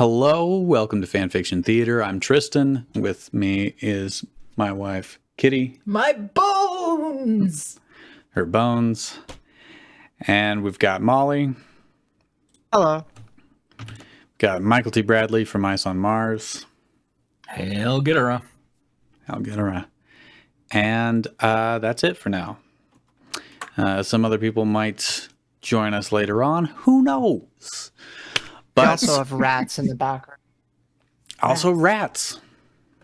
Hello, welcome to Fanfiction Theater. I'm Tristan. With me is my wife, Kitty. My bones! Her bones. And we've got Molly. Hello. Got Michael T. Bradley from Ice on Mars. Hell get her. I'll get her. And that's it for now. Some other people might join us later on. Who knows? But We also have rats in the background. also rats.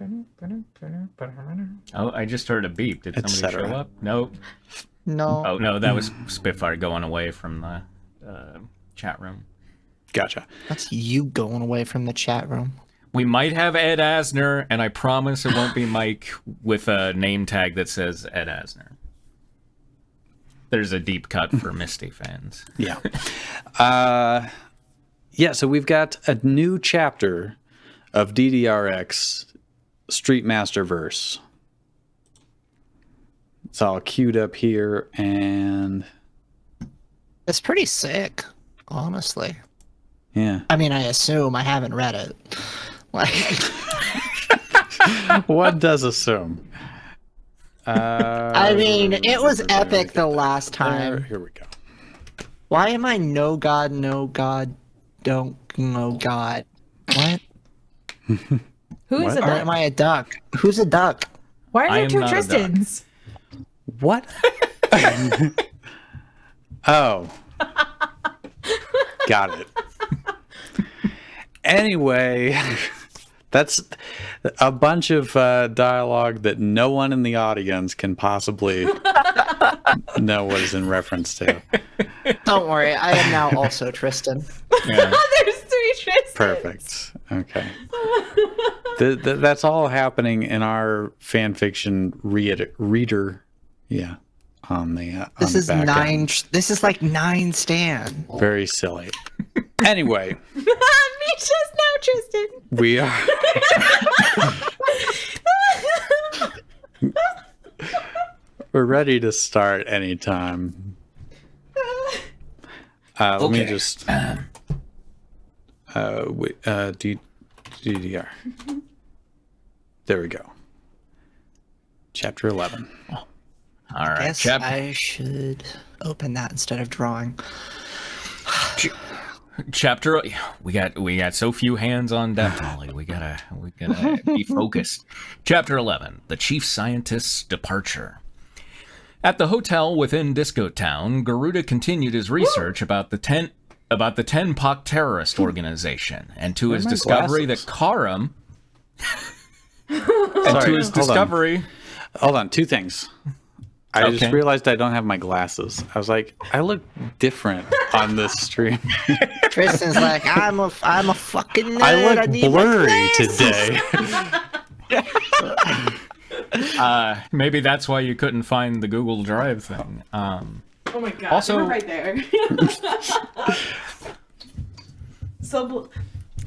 Oh, I just heard a beep. Did somebody Etc. show up? Nope. No. Oh, no, that was Spitfire going away from the chat room. Gotcha. That's you going away from the chat room. We might have Ed Asner, and I promise it won't be Mike with a name tag that says Ed Asner. There's a deep cut for Misty fans. Yeah. Yeah, so we've got a new chapter of DDR-X Street Masterverse. It's all queued up here, and It's pretty sick, honestly. yeah. I mean, I assume I haven't read it. Like, One does assume. I mean, it was epic the last time. Here we go. Why am I no god, don't no god? What? Who is What? it? Or am I a duck? Who's a duck? Why are I there am two not a duck. Tristans? What? Oh. Got it. Anyway, that's a bunch of dialogue that no one in the audience can possibly know what is in reference to. Don't worry, I am now also Tristan. Yeah. There's three Tristans. Perfect. Okay. That's all happening in our fanfiction reader. Yeah. On the This on is the back nine. end. This is like 9 Stan. Very silly. Anyway, Misha's now Tristan. we are. We're ready to start anytime. Let me just. DDR. There we go. Chapter 11. All right. Guess I should open that instead of drawing. Chapter. We got so few hands on deck, Molly. We gotta be focused. Chapter 11: The Chief Scientist's Departure. At the hotel within Disco Town, Garuda continued his research about the Tenpak terrorist organization, and to his my discovery glasses? that Karam. Hold on, two things. I just Okay. realized I don't have my glasses. I was like, I look different on this stream. Tristan's like, I'm a fucking nerd. I look need my blurry glasses." today. Maybe that's why you couldn't find the Google Drive thing. Oh my god. Also- You were right there.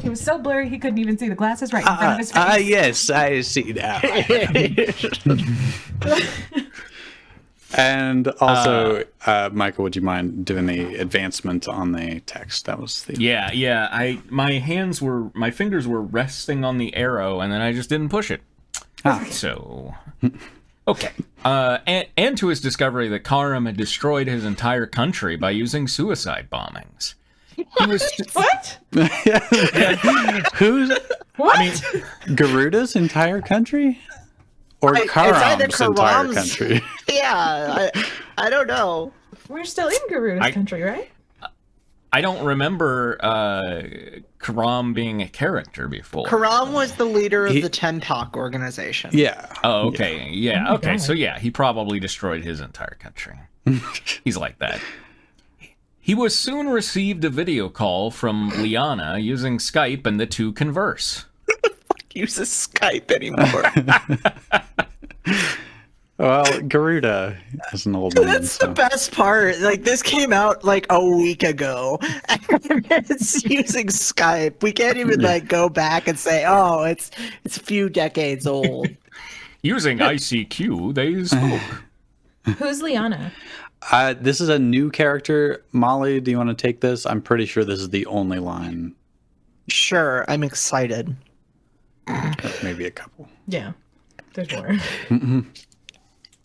He was so blurry he couldn't even see the glasses right in front of his face. Yes, I see that. And also, Michael, would you mind doing the advancement on the text? That was the Yeah. My fingers were resting on the arrow, and then I just didn't push it. So, okay. And to his discovery that Karam had destroyed his entire country by using suicide bombings. He was What? Who's What? I mean, Garuda's entire country, or It's either Karam's entire Karam's- country? Yeah, I don't know. We're still in Garuda's country, right? I don't remember Karam being a character before. Karam was the leader of He- the Tenpak organization. Yeah. Oh, okay. Yeah. Oh my Okay. God. So yeah, he probably destroyed his entire country. He's like that. He was soon received a video call from Liana using Skype, and the two converse. Uses Skype anymore. Well, Garuda is an old man. That's the So. best part. Like, this came out like a week ago, and it's using Skype. We can't even like go back and say, "Oh, it's a few decades old." Using ICQ, they spoke. Who's Liana? This is a new character. Molly, do you want to take this? I'm pretty sure this is the only line Sure, I'm excited. Maybe a couple. Yeah. There's more.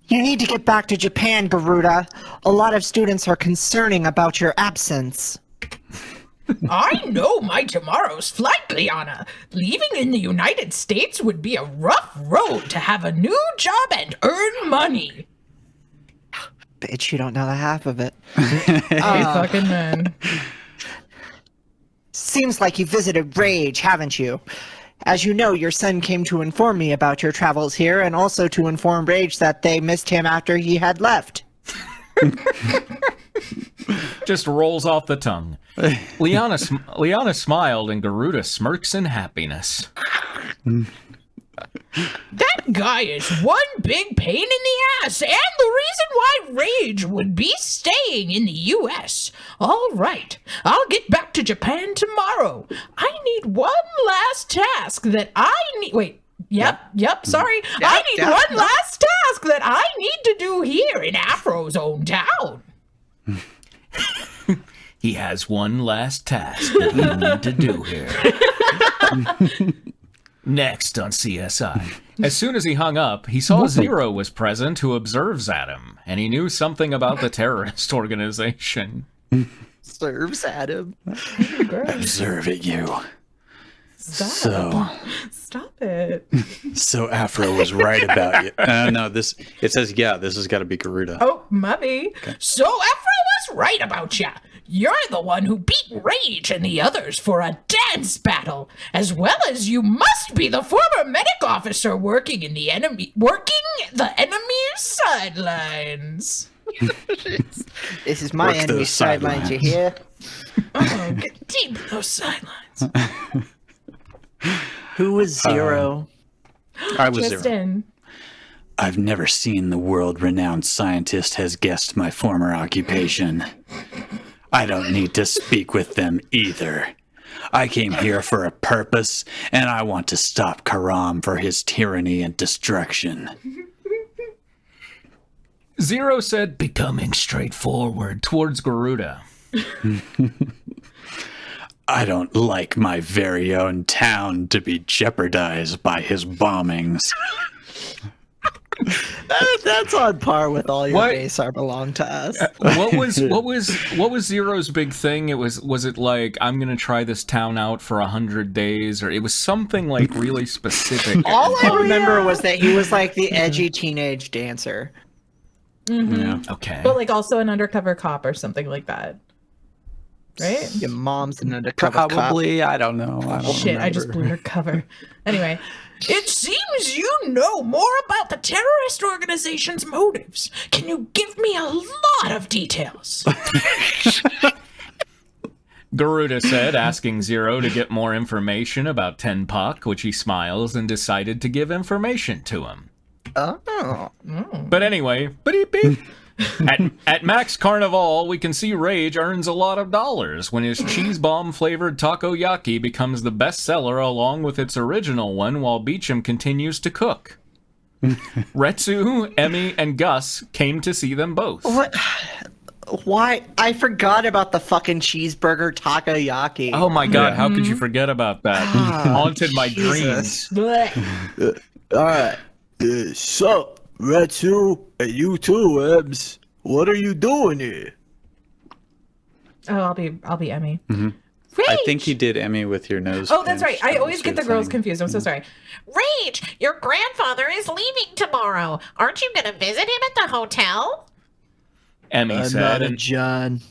You need to get back to Japan, Garuda. A lot of students are concerning about your absence. I know my tomorrow's flight, Liana. Leaving in the United States would be a rough road to have a new job and earn money. Bitch, you don't know the half of it. Hey, fucking man. Seems like you visited Rage, haven't you? As you know, your son came to inform me about your travels here, and also to inform Rage that they missed him after he had left. Just rolls off the tongue. Liana smiled, and Garuda smirks in happiness. That guy is one big pain in the ass, and the reason why Rage would be staying in the U.S. All right, I'll get back to Japan tomorrow. I need one last task that I need... Wait, sorry. I need one last task that I need to do here in Afro's own town. He has one last task that we need to do here. Next on CSI. As soon as he hung up, he saw Zero was present, who observes Adam, and he knew something about the terrorist organization. Serves Adam. Observing you. Stop. Stop it. So Afro was right about you. No, it says, this has got to be Garuda. Oh, mummy. Okay. So Afro was right about ya. You're the one who beat Rage and the others for a dance battle, as well as you must be the former medic officer working the enemy's sidelines. This is my Work enemy those sidelines, you hear? Oh, get deep in those sidelines. Who was Zero? I was Zero. Tristan. I've never seen the world-renowned scientist has guessed my former occupation. I don't need to speak with them either. I came here for a purpose, and I want to stop Karam for his tyranny and destruction. Zero said, becoming straightforward towards Garuda. I don't like my very own town to be jeopardized by his bombings. That's on par with all your What? base are belong to us. What was Zero's big thing? Was it like, I'm gonna try this town out for 100 days, or it was something like really specific? All I remember was that he was like the edgy teenage dancer. Yeah. Okay. But like also an undercover cop or something like that. Right? Your mom's an undercover cop. Probably, I don't know. I don't Shit, I just remember. blew her cover. Anyway. It seems you know more about the terrorist organization's motives. Can you give me a lot of details? Garuda said, asking Zero to get more information about Tenpak, which he smiles and decided to give information to him. Oh. But anyway, beep, beep. At Max Carnival, we can see Rage earns a lot of dollars when his cheese bomb flavored takoyaki becomes the bestseller along with its original one, while Beecham continues to cook. Retsu, Emmy, and Gus came to see them both. What? Why? I forgot about the fucking cheeseburger takoyaki. Oh my god, how could you forget about that? Haunted my dreams. Blech. Alright. So, Retsu, and you too, Ebs. What are you doing here? Oh, I'll be Emmy. I think you did Emmy with your nose. Oh, that's right. pinched I always get the girls thing. confused. I'm so sorry. Rage, your grandfather is leaving tomorrow. Aren't you going to visit him at the hotel? Emmy I'm said, not a and John.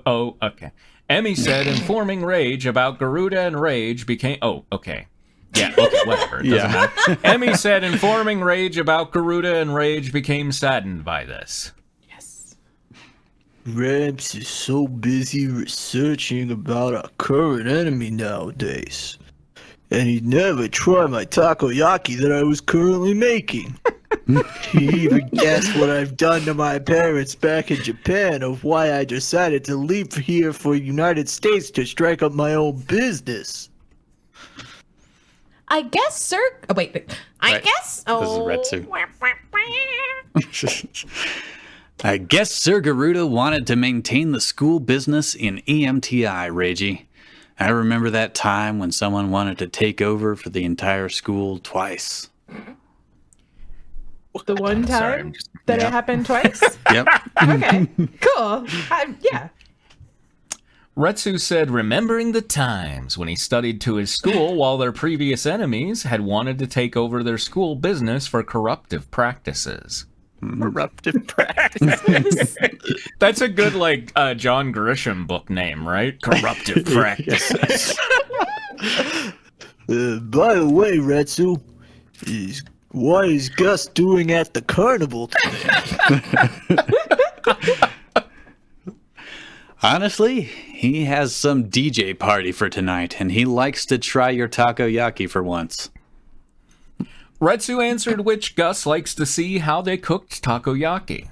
oh, okay. Emmy said, informing Rage about Garuda and Rage became. Oh, okay. Yeah, okay, whatever. It doesn't matter. Emmy said, informing Rage about Garuda and Rage became saddened by this. Yes. Ramps is so busy researching about our current enemy nowadays. And he'd never try my takoyaki that I was currently making. He even guessed what I've done to my parents back in Japan of why I decided to leave here for United States to strike up my own business. I guess, sir. Oh, wait. I Right. guess. This is Oh, Retsu. I guess Sir Garuda wanted to maintain the school business in EMTI, Reiji. I remember that time when someone wanted to take over for the entire school twice. The one Sorry, time I'm just- that yeah. it happened twice? Yep. Okay, cool. Yeah. Retsu said, remembering the times when he studied to his school while their previous enemies had wanted to take over their school business for corruptive practices. Corruptive practice. That's a good, like, John Grisham book name, right? Corruptive practices. By the way, Retsu, what is Gus doing at the carnival today? Honestly, he has some DJ party for tonight, and he likes to try your takoyaki for once. Retsu answered which Gus likes to see how they cooked takoyaki.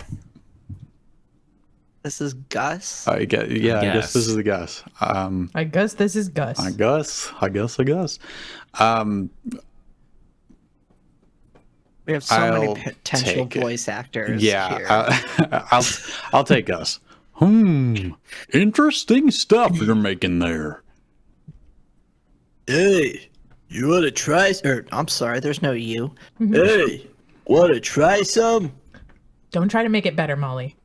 This is Gus. I guess Yes. this is the Gus. I guess this is Gus. I guess. We have so many I'll potential take it. voice actors Yeah, here. I'll take Gus. Interesting stuff you're making there. Hey, you want to try? I'm sorry, there's no you. Hey, want to try some? Don't try to make it better, Molly.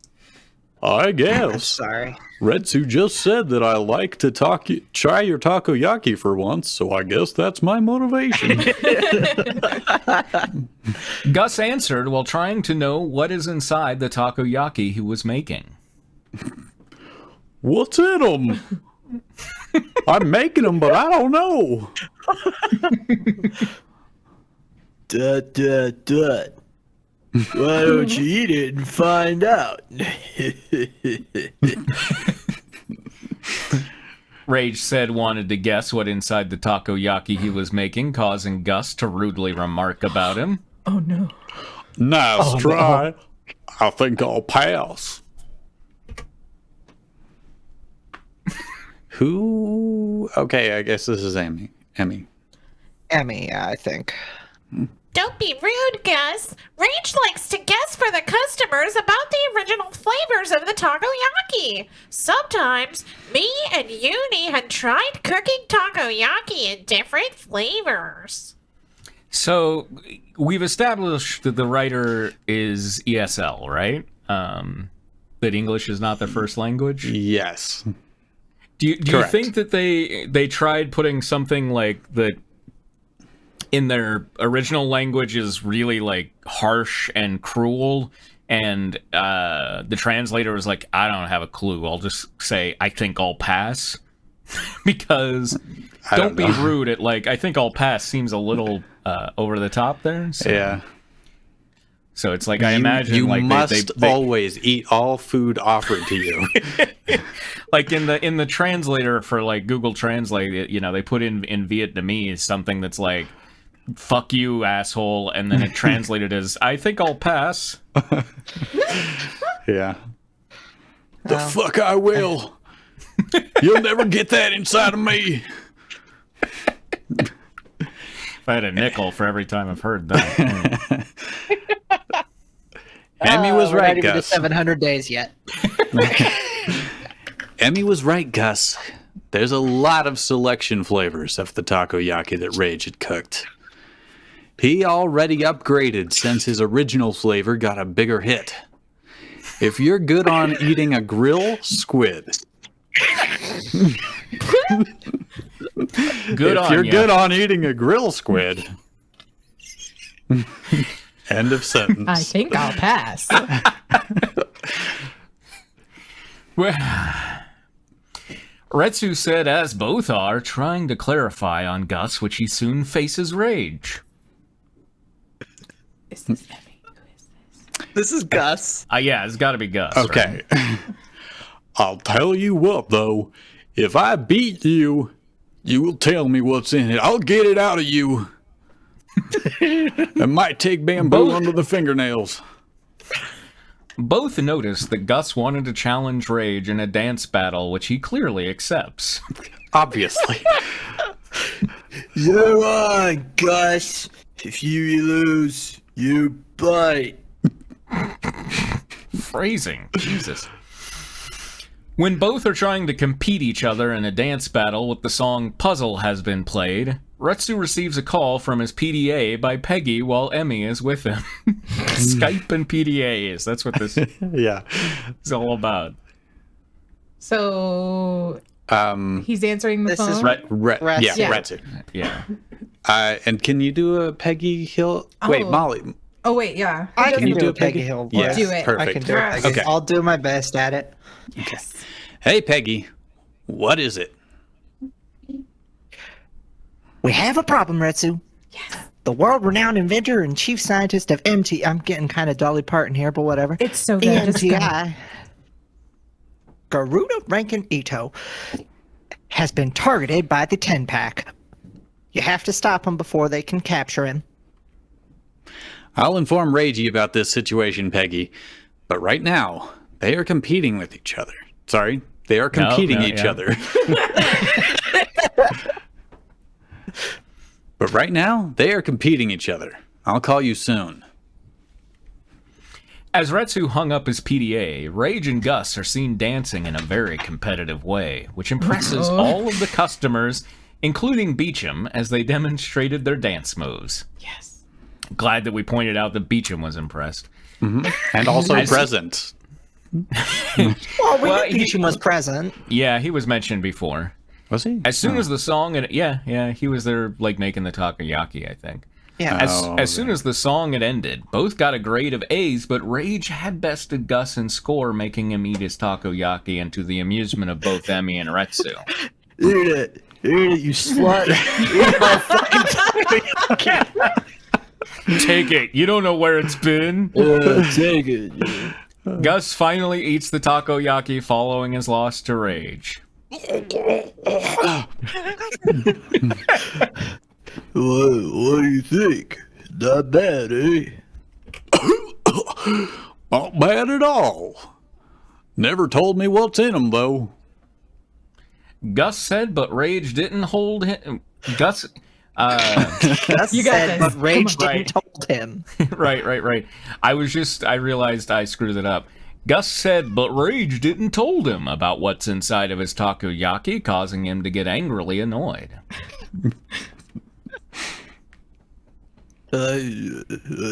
I guess. Sorry. Retsu just said that I like to try your takoyaki for once, so I guess that's my motivation. Gus answered while trying to know what is inside the takoyaki he was making. What's in them? I'm making them, but I don't know. Dut. Why don't you eat it and find out? Rage said wanted to guess what inside the takoyaki he was making, causing Gus to rudely remark about him. Oh no. Nice try. I think I'll pass. Who? Okay, I guess this is Emmy. Emmy, yeah, I think. Don't be rude, Gus. Rage likes to guess for the customers about the original flavors of the takoyaki. Sometimes, me and Uni had tried cooking takoyaki in different flavors. So, we've established that the writer is ESL, right? That English is not their first language? Yes. Do you Correct. think that they tried putting something like that in their original language is really like harsh and cruel, and the translator was like, I don't have a clue, I'll just say I think I'll pass? Because don't be rude at like I think I'll pass seems a little over the top there. So. Yeah. So it's like I imagine you like must they always eat all food offered to you. like in the translator for like Google Translate, you know, they put in Vietnamese something that's like "fuck you, asshole," and then it translated as "I think I'll pass." Yeah. The fuck I will. You'll never get that inside of me. If I had a nickel for every time I've heard that. Emmy was We're right, not even to Gus. 700 days yet. Emmy was right, Gus. There's a lot of selection flavors of the takoyaki that Rage had cooked. He already upgraded since his original flavor got a bigger hit. If you're good on eating a grill squid, Good if on you're ya. good on eating a grill squid, end of sentence. I think I'll pass. Retsu said, as both are, trying to clarify on Gus, which he soon faces Rage. Is this Emmy? Who is this? This is Gus. Yeah, it's got to be Gus. Okay. right? I'll tell you what, though. If I beat you, you will tell me what's in it. I'll get it out of you. It might take bamboo under the fingernails. Both noticed that Gus wanted to challenge Rage in a dance battle, which he clearly accepts. Obviously. You're on, Gus. If you lose, you bite. phrasing. Jesus. When both are trying to compete each other in a dance battle with the song Puzzle has been played, Retsu receives a call from his PDA by Peggy while Emmy is with him. Skype and PDAs. That's what this is all about. So he's answering the This phone. is Retsu. Yeah. Retsu. Yeah. And can you do a Peggy Hill? Wait, Oh. Molly. Oh wait, yeah. I Can can you do do a a Peggy Peggy? Hill Yeah. voice. Do it. Perfect. I can do it. Okay. I'll do my best at it. Hey, Peggy. What is it? We have a problem, Retsu. Yes. The world-renowned inventor and chief scientist of I'm getting kind of Dolly Parton here, but whatever. It's so good. Just go. MTI, Garuda Rankin Ito, has been targeted by the 10-pack. You have to stop him before they can capture him. I'll inform Reiji about this situation, Peggy. But right now, they are competing with each other. Sorry, they are competing each other. But right now, they are competing each other. I'll call you soon. As Retsu hung up his PDA, Rage and Gus are seen dancing in a very competitive way, which impresses all of the customers, including Beecham, as they demonstrated their dance moves. Yes. Glad that we pointed out that Beecham was impressed. And also present. Well, we knew Beecham was present. Yeah, he was mentioned before. Was he? As soon as the song, he was there, like, making the takoyaki, I think. Yeah. As soon as the song had ended, both got a grade of A's, but Rage had bested Gus in score, making him eat his takoyaki, and to the amusement of both Emmy and Retsu. Eat it, you slut. Eat my fucking takoyaki. Take it. You don't know where it's been. Take it. Yeah. Gus finally eats the takoyaki, following his loss to Rage. What do you think? Not bad, eh? Not bad at all. Never told me what's in them, though. Gus said, but Rage didn't hold him. Gus Gus You got said, this. but Rage Come on. didn't told him. right. I realized I screwed it up. Gus said, but Rage didn't told him about what's inside of his takoyaki, causing him to get angrily annoyed. I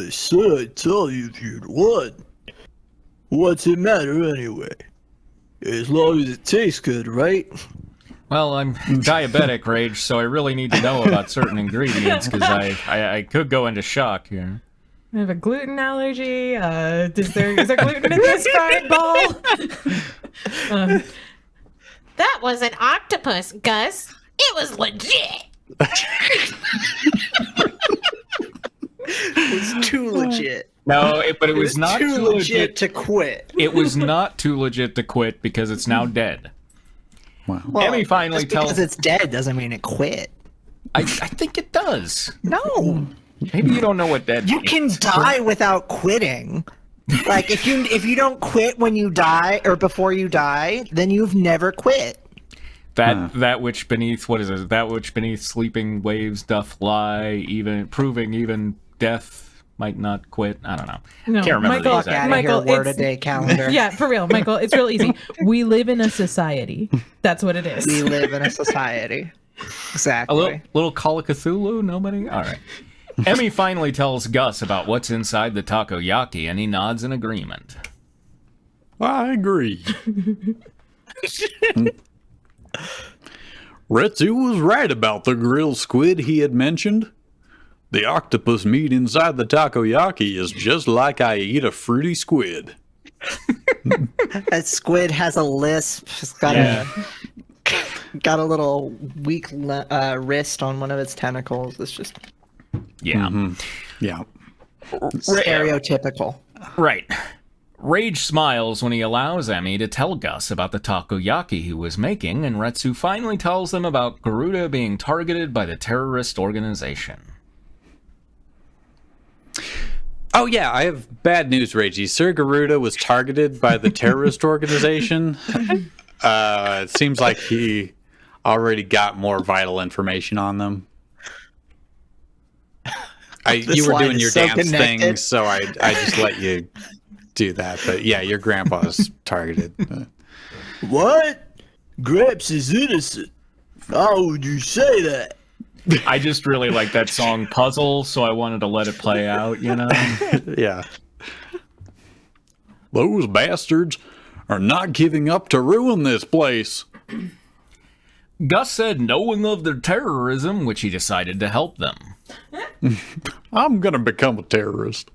said I'd tell you if you'd won. What's it matter anyway? As long as it tastes good, right? Well, I'm diabetic, Rage, so I really need to know about certain ingredients, because I could go into shock here. I have a gluten allergy. Is there gluten in this fried ball? That was an octopus, Gus. It was legit. It's too legit. No, but it was not too legit to quit. It was not too legit to quit because it's now dead. Wow. Well, Emmy finally just because tells. it's dead doesn't mean it quit. I think it does. No, Maybe you don't know what dead you means. can die without quitting. Like if you don't quit when you die or before you die, then you've never quit. That which beneath that which beneath sleeping waves doth lie, even proving even death might not quit. I don't know. No, Can't remember Michael- the Fuck exact. out of Michael, here, word a it's- day calendar. Yeah, for real, Michael. It's real easy. We live in a society. That's what it is. We live in a society. A Exactly. little Call of Cthulhu? Nobody? All right. Emmy finally tells Gus about what's inside the takoyaki, and he nods in agreement. I agree. Retsu was right about the grilled squid he had mentioned. The octopus meat inside the takoyaki is just like I eat a fruity squid. That squid has a lisp. It's got got a little weak wrist on one of its tentacles. It's just Yeah. Yeah. stereotypical. Right. Rage smiles when he allows Emmy to tell Gus about the takoyaki he was making, and Retsu finally tells them about Garuda being targeted by the terrorist organization. Oh, yeah, I have bad news, Reiji. Sir Garuda was targeted by the terrorist organization. It seems like he already got more vital information on them. You were line doing is your so dance connected. thing, so I just let you do that. But yeah, your grandpa's targeted. What? Gramps is innocent. How would you say that? I just really like that song Puzzle, so I wanted to let it play out, you know? Yeah. Those bastards are not giving up to ruin this place. Gus said knowing of their terrorism, which he decided to help them. I'm gonna become a terrorist.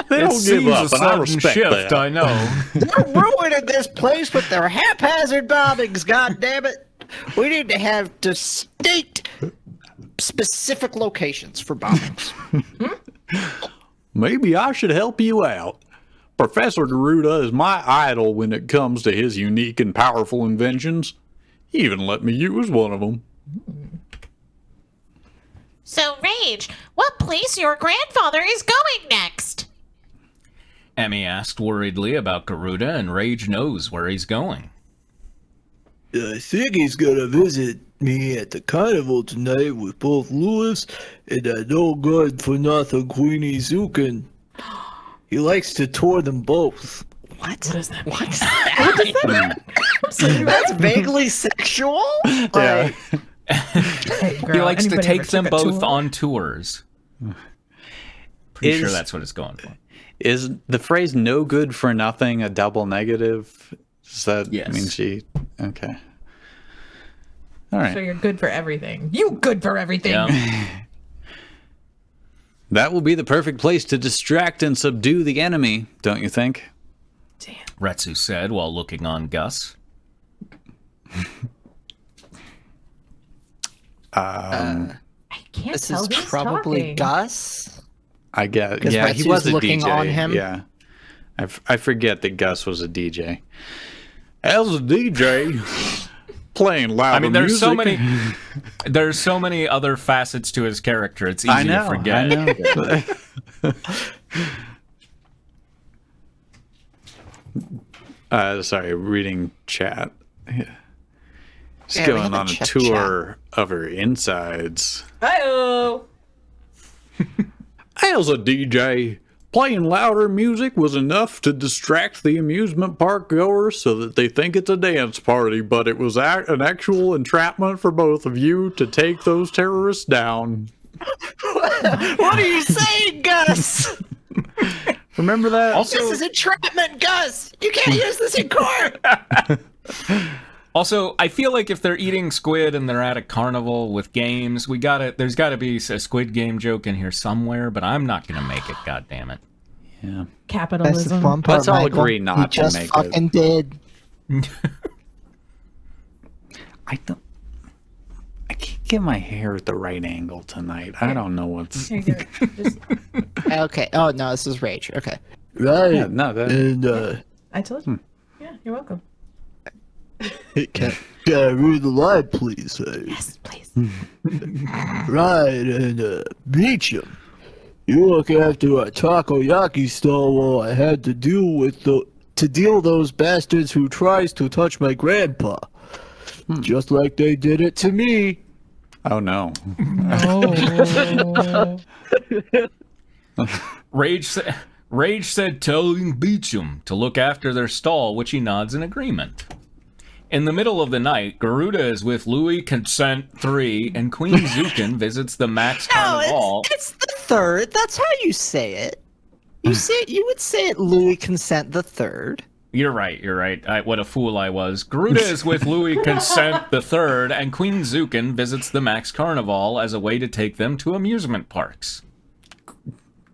They don't give up, and I respect that. I know. They're ruining this place with their haphazard bombings, goddammit. We need to have distinct, specific locations for bombings. Maybe I should help you out. Professor Garuda is my idol when it comes to his unique and powerful inventions. He even let me use one of them. So, Rage, what place your grandfather is going next? Emmy asked worriedly about Garuda, and Rage knows where he's going. I think he's gonna visit me at the carnival tonight with both Lewis and that no good for nothing Queenie Zukin. He likes to tour them both. What? What is that? What's that? That's vaguely sexual? Yeah. Hey, girl, He likes to anybody take ever them took a both tour? on tours. Pretty sure Is- that's what it's going for. Is the phrase "no good for nothing" a double negative? Does that Yes. mean she? Okay. All right. So you're good for everything. You good for everything. Yeah. That will be the perfect place to distract and subdue the enemy, don't you think? Damn. Retsu said while looking on Gus. I can't This tell is who's probably talking. Gus. I guess. 'Cause Yeah, he Retsu's was a looking DJ. on him. Yeah. I forget that Gus was a DJ. As a DJ, playing loud I mean, there's music. there's so many other facets to his character. It's easy I know. to forget. I know. Sorry, reading chat. Just Yeah, we going haven't on a checked tour of her insides. Hi-oh. As a DJ, playing louder music was enough to distract the amusement park goers so that they think it's a dance party, but it was an actual entrapment for both of you to take those terrorists down. What are you saying, Gus? Remember that? Also, This is entrapment, Gus. You can't use this in court. Also, I feel like if they're eating squid and they're at a carnival with games, there's gotta be a Squid Game joke in here somewhere, but I'm not gonna make it, goddammit. Yeah. Capitalism. Let's all agree not he to just make fucking it. did. I can't get my hair at the right angle tonight. I don't know what's. Here you go. Just- Okay. Oh no, this is Rage. Okay. Right. Yeah, no, that. And I told you. Yeah, you're welcome. can I read the line, please? Yes, please. Right, and Beecham, you look after our takoyaki stall while I had to deal those bastards who tries to touch my grandpa. Just like they did it to me. Oh no. Oh. Rage said telling Beecham to look after their stall, which he nods in agreement. In the middle of the night, Garuda is with Louis Consent 3, and Queen Zukin visits the Max No, Carnival. it's the third. That's how you say it. You would say it Louis Consent the Third. You're right. What a fool I was. Garuda is with Louis Consent the Third, and Queen Zukin visits the Max Carnival as a way to take them to amusement parks.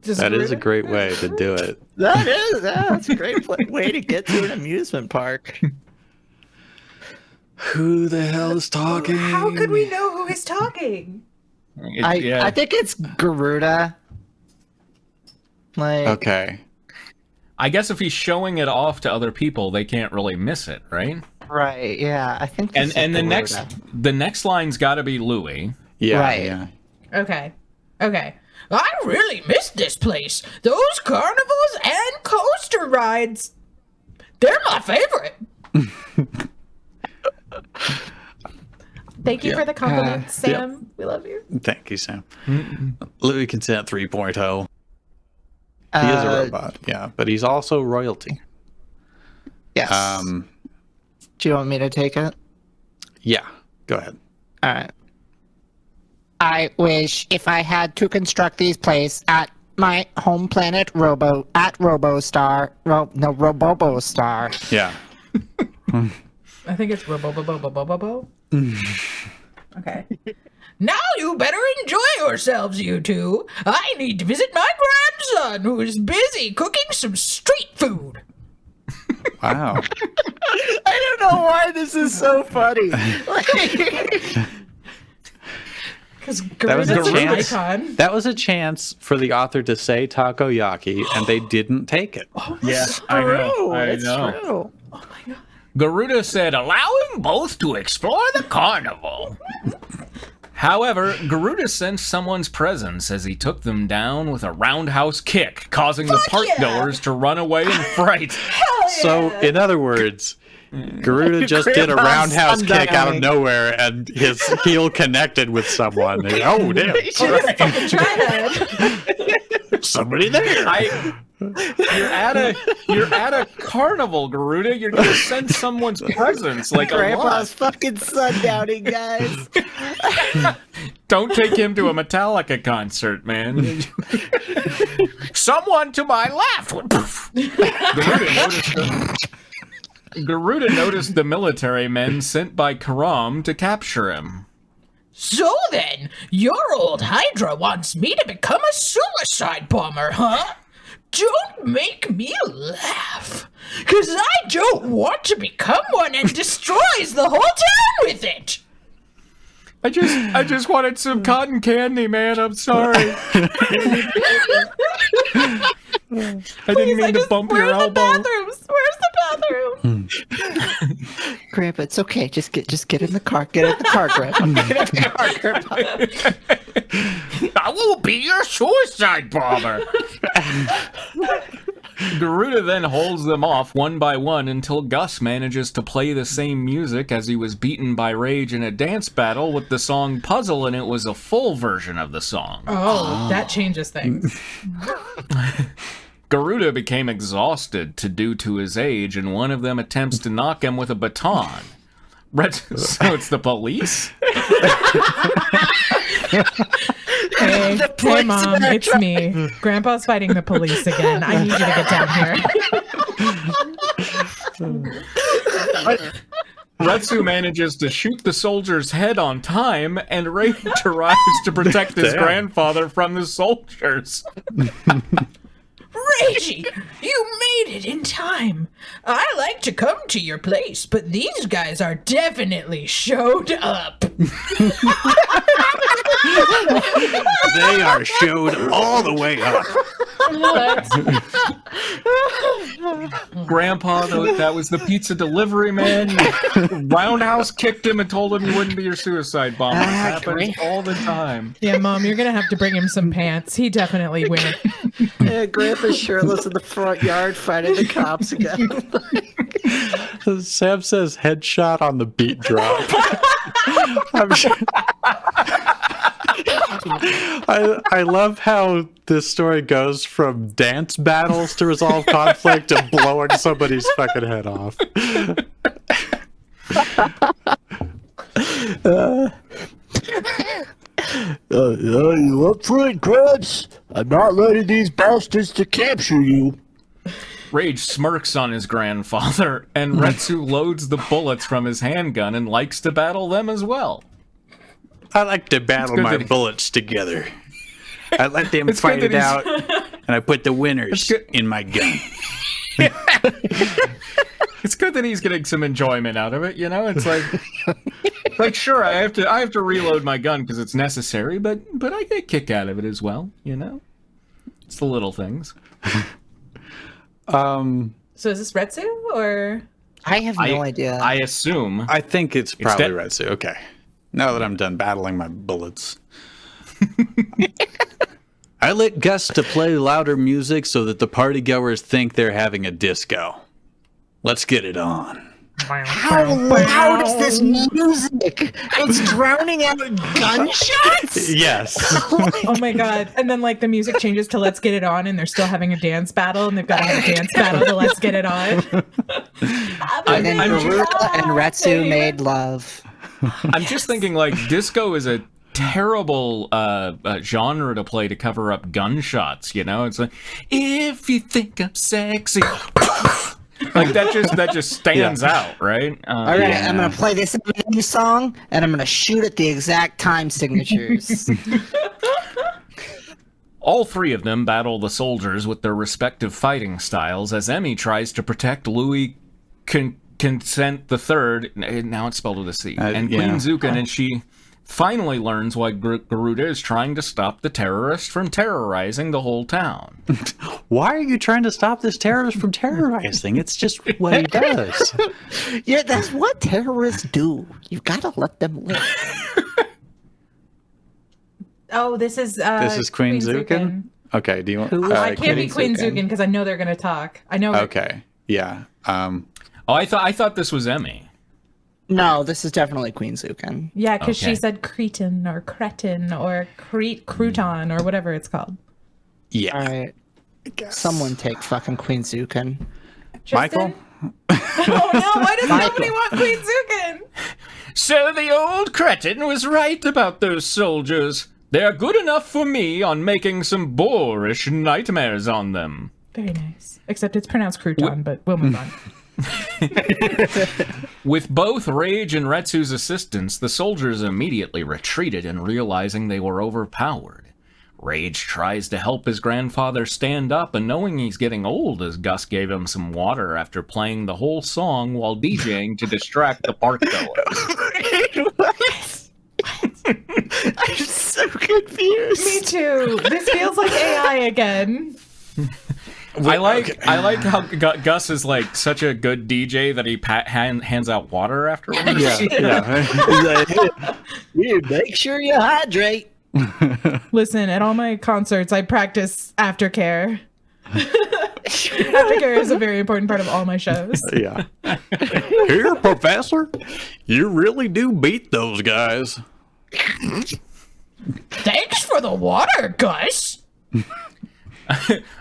That is a great way to do it. That's a great way to get to an amusement park. Who the hell is talking? How could we know who is talking? I think it's Garuda. Like, Okay. I guess if he's showing it off to other people, they can't really miss it, right? right, yeah, I think. And this is the Garuda. next line's got to be Louis. Yeah. Right. Yeah. Okay. Okay. I really miss this place. Those carnivals and coaster rides. They're my favorite. Thank you for the compliment, Sam. We love you. Thank you, Sam. Louis Consent 3.0. He is a robot, yeah, but he's also royalty. Yes. Do you want me to take it? Yeah, go ahead. All right. I wish if I had to construct these places at my home planet Robostar. Yeah. I think it's Robo. Okay. Now you better enjoy yourselves, you two. I need to visit my grandson, who is busy cooking some street food. Wow. I don't know why this is so funny. Because That was a Garuda's an chance. icon. That was a chance for the author to say takoyaki, and they didn't take it. Yeah, I know. True, I it's know. true. Garuda said, allowing both to explore the carnival. However, Garuda sensed someone's presence as he took them down with a roundhouse kick, causing the park goers to run away in fright. So, in other words, Garuda just did a Grandpa's roundhouse kick out of sundowning. nowhere, and his heel connected with someone. And, oh, damn. Somebody there. You're at a carnival, Garuda. You're gonna sense someone's presence like a lot. Grandpa's fucking sundowning, guys. Don't take him to a Metallica concert, man. Someone to my left. Garuda noticed the military men sent by Karam to capture him. So then, your old Hydra wants me to become a suicide bomber, huh? Don't make me laugh, 'cause I don't want to become one and destroys the whole town with it. I just wanted some cotton candy, man. I'm sorry. I didn't mean to bump your Where's the elbow. bathrooms? Where's the bathroom? Grandpa, it's okay. Just get in the car. Get in the car, Grandpa. Get in the car, Grandpa. I will be your suicide bomber. Garuda then holds them off one by one until Gus manages to play the same music as he was beaten by Rage in a dance battle with the song Puzzle, and it was a full version of the song. Oh, that changes things. Garuda became exhausted due to his age, and one of them attempts to knock him with a baton. So it's the police? Hey, Mom, it's me. Grandpa's fighting the police again. I need you to get down here. Retsu manages to shoot the soldier's head on time, and Rage arrives to protect his Damn. grandfather from the soldiers. Reggie, you made it in time. I like to come to your place, but these guys are definitely showed up. They are showed all the way up. Grandpa, that was the pizza delivery man. You roundhouse kicked him and told him you wouldn't be your suicide bomber. It happens great. all the time. Yeah, Mom, you're going to have to bring him some pants. He definitely went. Yeah, Grandpa's shirtless in the front yard fighting the cops again. Sam says headshot on the beat drop. I'm sure- I love how this story goes from dance battles to resolve conflict to blowing somebody's fucking head off. Are you up for it, Gramps? I'm not letting these bastards to capture you. Rage smirks on his grandfather, and Retsu loads the bullets from his handgun and likes to battle them as well. I like to battle good my that he- bullets together. I let them It's fight good it that out, and I put the winners good. in my gun. It's good that he's getting some enjoyment out of it, you know? It's like sure, I have to reload my gun because it's necessary, but I get a kick out of it as well, you know? It's the little things. So is this Retsu or? I have no idea. I assume. I think it's probably dead. Retsu. Okay. Now that I'm done battling my bullets. I lit Gus to play louder music so that the partygoers think they're having a disco. Let's get it on. How loud is this music? It's drowning out gunshots? Yes. Oh my god. And then like the music changes to Let's Get It On and they're still having a dance battle and they've got to have a dance battle to Let's Get It On. And then Garuda and Retsu made love. I'm just thinking, like, disco is a terrible genre to play to cover up gunshots, you know? It's like, if you think I'm sexy. Like, that just stands out, right? All right, I'm going to play this new song, and I'm going to shoot at the exact time signatures. All three of them battle the soldiers with their respective fighting styles as Emmy tries to protect Louis Consent the Third, now it's spelled with a C, and Queen Zukin, and she finally learns why Garuda is trying to stop the terrorists from terrorizing the whole town. Why are you trying to stop this terrorist from terrorizing? It's just what he does. Yeah, that's what terrorists do. You've got to let them live. Oh, this is Queen Zukin? Okay, do you want... I can't be Queen Zukin because I know they're going to talk. I know. Okay, yeah. Oh, I thought this was Emmy. No, this is definitely Queen Zukin. Yeah, because Okay. she said cretin or cretin or crouton or whatever it's called. Yeah. All right. Someone take fucking Queen Zukin. Michael? Oh no, why does nobody want Queen Zukin? So the old cretin was right about those soldiers. They're good enough for me on making some boorish nightmares on them. Very nice. Except it's pronounced crouton, but we'll move on. With both Rage and Retsu's assistance, the soldiers immediately retreated and realizing they were overpowered. Rage tries to help his grandfather stand up, and knowing he's getting old as Gus gave him some water after playing the whole song while DJing to distract the parkgoers. What? I'm so confused. Me too. This feels like AI again. I like how Gus is like such a good DJ that he hands out water afterwards. Yeah. Here, make sure you hydrate. Listen, at all my concerts, I practice aftercare. Aftercare is a very important part of all my shows. Yeah. Here, Professor, you really do beat those guys. Thanks for the water, Gus.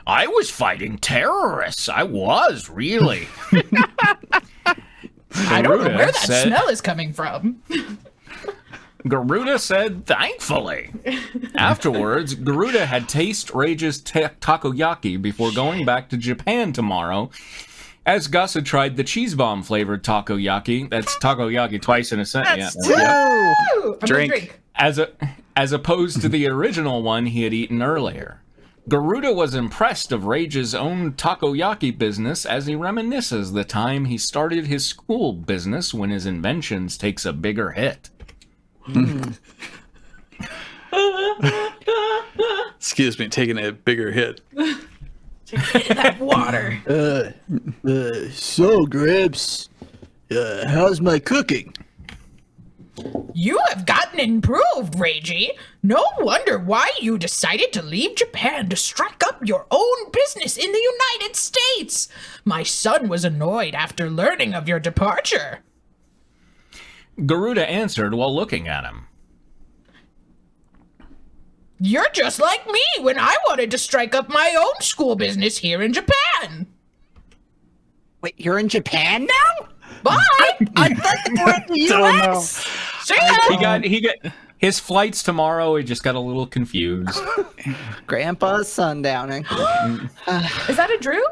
I was fighting terrorists. I was, really. I don't know where that smell is coming from. Garuda said, thankfully. Afterwards, Garuda had tasted Rage's takoyaki before going back to Japan tomorrow, as Gus had tried the cheese bomb flavored takoyaki. That's takoyaki twice in a sentence. Ooh, I'm gonna Drink. As opposed to the original one he had eaten earlier. Garuda was impressed of Rage's own takoyaki business as he reminisces the time he started his school business when his inventions takes a bigger hit. Excuse me, taking a bigger hit. That water. So, Gramps, how's my cooking? You have gotten improved, Reiji. No wonder why you decided to leave Japan to strike up your own business in the United States. My son was annoyed after learning of your departure. Garuda answered while looking at him. You're just like me when I wanted to strike up my own school business here in Japan. Wait, you're in Japan now? Bye. I thought you were in the U.S. See ya. He got his flights tomorrow. He just got a little confused. Grandpa's sundowning. Is that a Drew?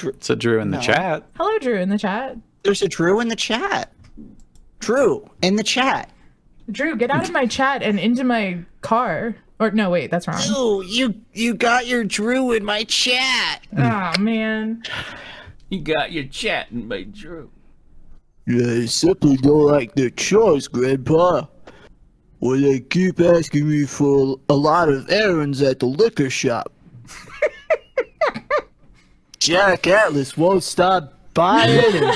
It's a Drew in the chat. Hello, Drew, in the chat. There's a Drew in the chat. Drew in the chat. Drew, get out of my chat and into my car. Or no, wait, that's wrong. Oh, you got your Drew in my chat. Oh man. You got your chatting by Drew. I simply don't like their choice, Grandpa. Or they keep asking me for a lot of errands at the liquor shop. Jack Atlas won't stop buying.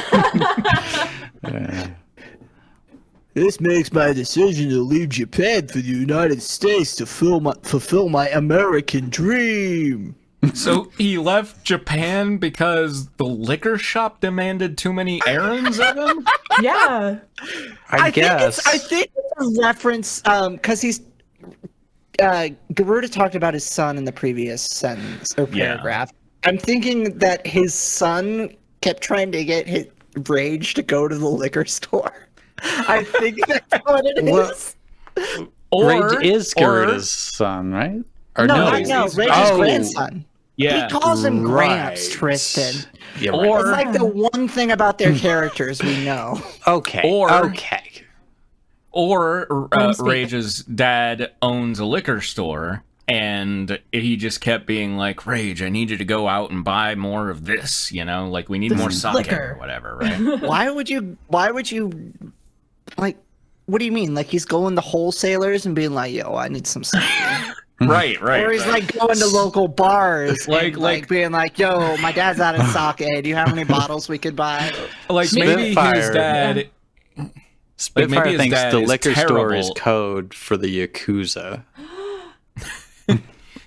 This makes my decision to leave Japan for the United States to fulfill my American dream. So he left Japan because the liquor shop demanded too many errands of him? Yeah. I guess. I think it's a reference, because he's Garuda talked about his son in the previous sentence or paragraph. I'm thinking that his son kept trying to get Rage to go to the liquor store. I think that's what it is. Rage is Garuda's son, right? Or No, Rage's grandson. Yeah. He calls him Gramps, Right. Tristan. You're Or- It's like the one thing about their characters we know. Okay. Okay. Or Clumsy. Rage's dad owns a liquor store, and he just kept being like, Rage, I need you to go out and buy more of this, like we need more sake liquor. or whatever, right? Why would you, like, what do you mean? Like he's going to wholesalers and being like, yo, I need some sake. right. Or he's like going to local bars Like- and being like, yo, my dad's out of sake. Do you have any bottles we could buy? Like maybe his Spitfire. dad... Spitfire maybe his thinks dad the is liquor store is terrible. code for the Yakuza.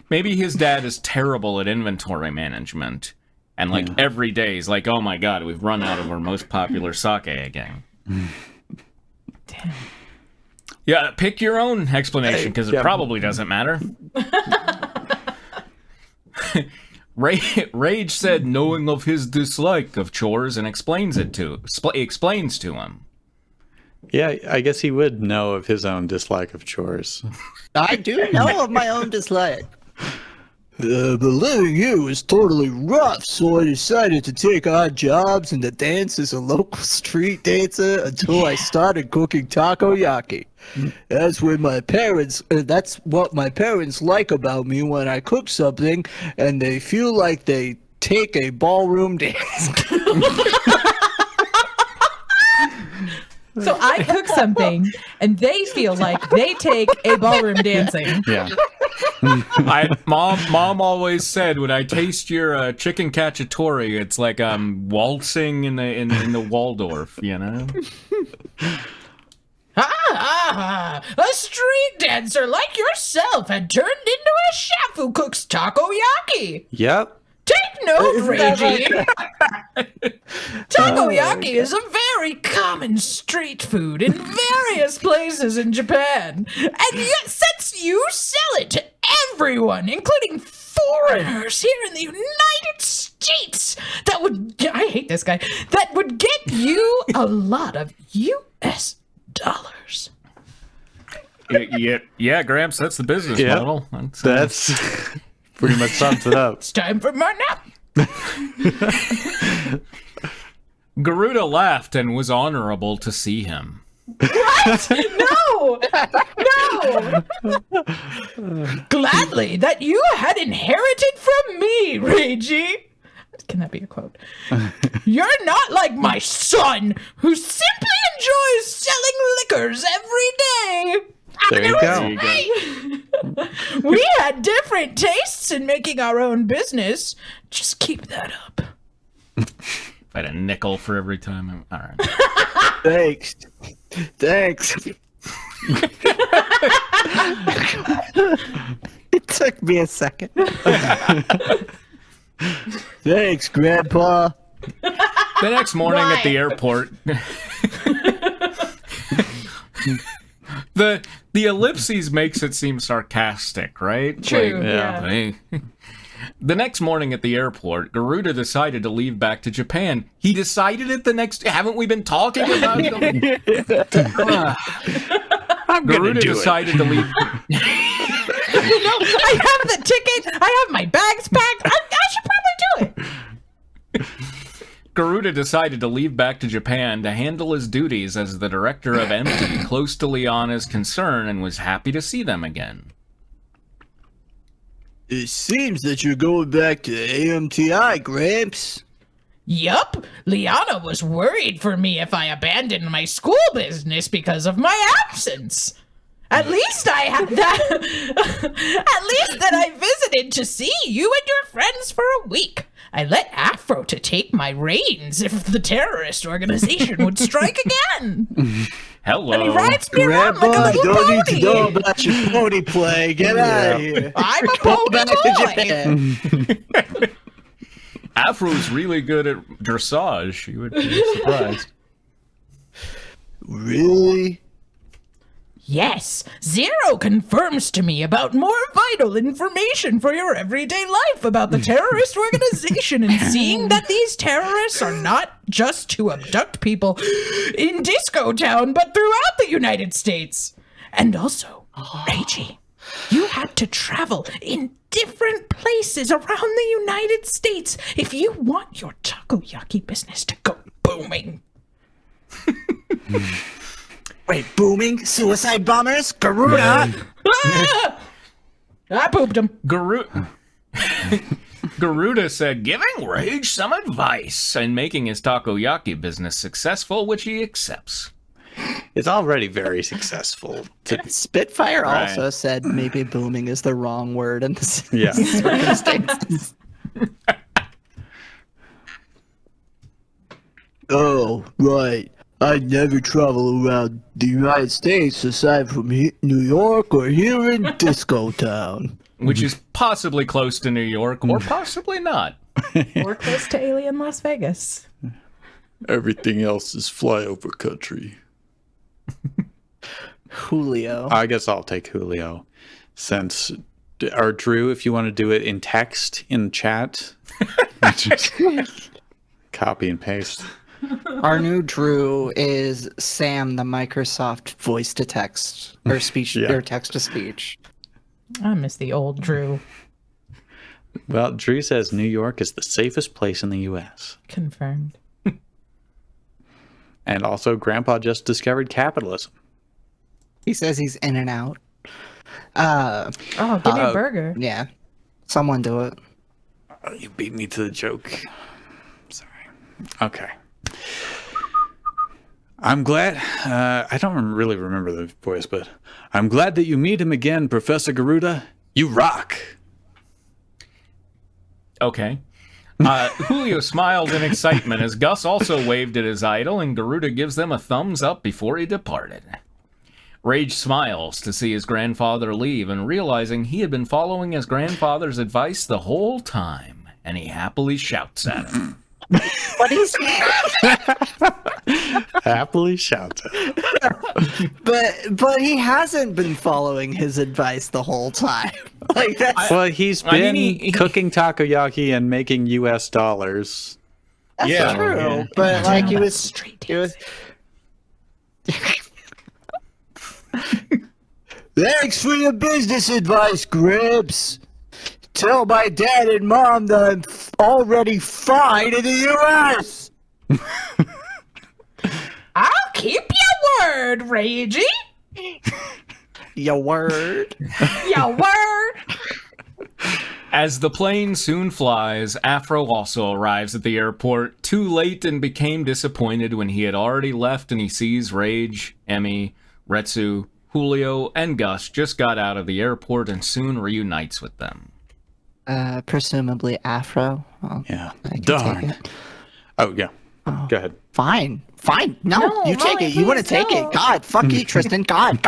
Maybe his dad is terrible at inventory management. And every day he's like, oh my god, we've run out of our most popular sake again. Damn. Yeah, pick your own explanation, because it probably doesn't matter. Rage said knowing of his dislike of chores and explains to him. Yeah, I guess he would know of his own dislike of chores. I do know of my own dislike. But living here was totally rough, so I decided to take odd jobs and to dance as a local street dancer until I started cooking takoyaki. That's what my parents like about me when I cook something, and they feel like they take a ballroom dance. So I cook something, and they feel like they take a ballroom dancing. Yeah. Mom always said, when I taste your chicken cacciatore, it's like I'm waltzing in the Waldorf, Ah, a street dancer like yourself had turned into a chef who cooks takoyaki. Yep. Take note, Reiji. Takoyaki is a very common street food in various places in Japan. And yet, since you sell it to everyone, including foreigners here in the United States, I hate this guy, that would get you a lot of US dollars. Yeah, Gramps, that's the business Yeah. model. That's pretty much sums it up. It's time for my nap. Garuda laughed and was honorable to see him. No! No! Gladly that you had inherited from me, Reiji. Can that be a quote? You're not like my son, who simply enjoys selling liquors every day. There you go. We had different tastes in making our own business. Just keep that up. If I had a nickel for every time. All right. Thanks. It took me a second. Thanks, Grandpa. The next morning at the airport, the ellipses makes it seem sarcastic, right? True, Like, yeah. hey. The next morning at the airport, Garuda decided to leave back to Japan. He decided it the next... Haven't we been talking about it? I'm gonna Garuda do decided to leave... I have the ticket. I have my bags packed. I should probably do it. Garuda decided to leave back to Japan to handle his duties as the director of Empty, close to Liana's concern, and was happy to see them again. It seems that you're going back to AMTI, Gramps. Yup, Liana was worried for me if I abandoned my school business because of my absence. At least I had that. At least that I visited to see you and your friends for a week. I let Afro to take my reins if the terrorist organization would strike again. Hello. And he rides me around like a Grandpa, little don't need to pony. know about your pony play. Get out of here. I'm a Go pony back to boy. Japan. Afro's really good at dressage. You would be surprised. Really? Yes, Zero confirms to me about more vital information for your everyday life about the terrorist organization and seeing that these terrorists are not just to abduct people in Disco Town, but throughout the United States. And also, Reggie, you had to travel in different places around the United States if you want your takoyaki business to go booming. Wait, booming? Suicide bombers? Garuda? Ah! I pooped him. Garuda said, giving Rage some advice and making his takoyaki business successful, which he accepts. It's already very successful. Spitfire Right. also said maybe booming is the wrong word in this Yeah. circumstances. Oh, right. I never travel around the United States aside from New York or here in Disco Town. Which is possibly close to New York, or possibly not. We're close to Alien Las Vegas. Everything else is flyover country. Julio. I guess I'll take Julio. Since, or Drew, if you want to do it in text, in chat, just copy and paste. Our new Drew is Sam, the Microsoft voice to text or speech Yeah. or text to speech. I miss the old Drew. Well, Drew says New York is the safest place in the U.S. Confirmed. And also, Grandpa just discovered capitalism. He says he's in and out. Oh, give me a burger. Yeah. Someone do it. Oh, you beat me to the joke. Sorry. Okay. I'm glad. I don't really remember the voice, but I'm glad that you meet him again, Professor Garuda. You rock. Okay. Julio smiled in excitement as Gus also waved at his idol, and Garuda gives them a thumbs up before he departed. Rage smiles to see his grandfather leave, and realizing he had been following his grandfather's advice the whole time, and he happily shouts at him. But he's Happily shouts. but he hasn't been following his advice the whole time. Like that's Well, he's been he- cooking takoyaki and making U.S. dollars. Yeah. true. Yeah. But like he was Thanks for your business advice, Grips. Tell my dad and mom that I'm already fine in the U.S. I'll keep your word, Reggie. your word. Your word. As the plane soon flies, Afro also arrives at the airport too late and became disappointed when he had already left, and he sees Rage, Emmy, Retsu, Julio, and Gus just got out of the airport and soon reunites with them. Presumably Afro. Well, Yeah. I can Darn. take it. Oh, yeah. Go ahead. Fine. No, No, you take Molly, it. You want to please take don't. it. God, fuck you, Tristan. God.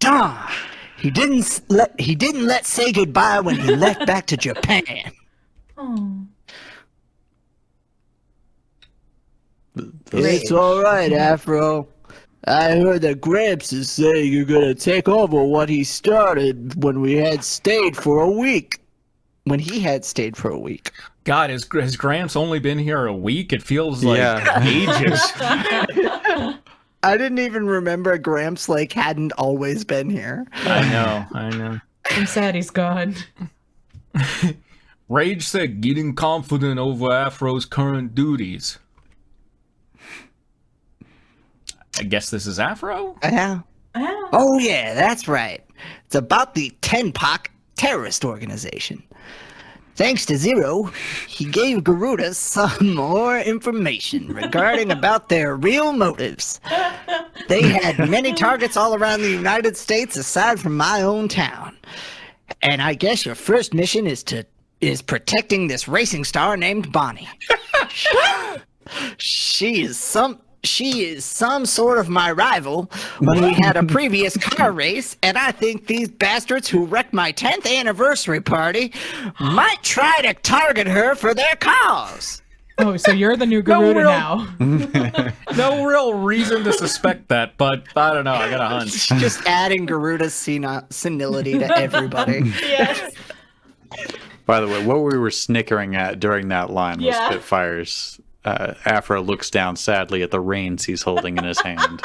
Duh. He didn't let say goodbye when he left back to Japan. Oh. It's all right, Afro. I heard that Gramps is saying you're gonna take over what he started when we had stayed for a week. When he had stayed for a week. God, has Gramps only been here a week? It feels like Yeah. ages. I didn't even remember Gramps hadn't always been here. I know. I'm sad he's gone. Rage said getting confident over Afro's current duties. I guess this is Afro? Yeah. Oh yeah, that's right. It's about the Tenpak terrorist organization. Thanks to Zero, he gave Garuda some more information regarding about their real motives. They had many targets all around the United States aside from my own town. And I guess your first mission is to is protecting this racing star named Bonnie. She is some sort of my rival when we had a previous car race, and I think these bastards who wrecked my 10th anniversary party might try to target her for their cause. Oh, so you're the new Garuda now. No real reason to suspect that, but I don't know. I got a hunch. Just adding Garuda's senility to everybody. Yes. By the way, what we were snickering at during that line was Spitfire's. Afro looks down sadly at the reins he's holding in his hand.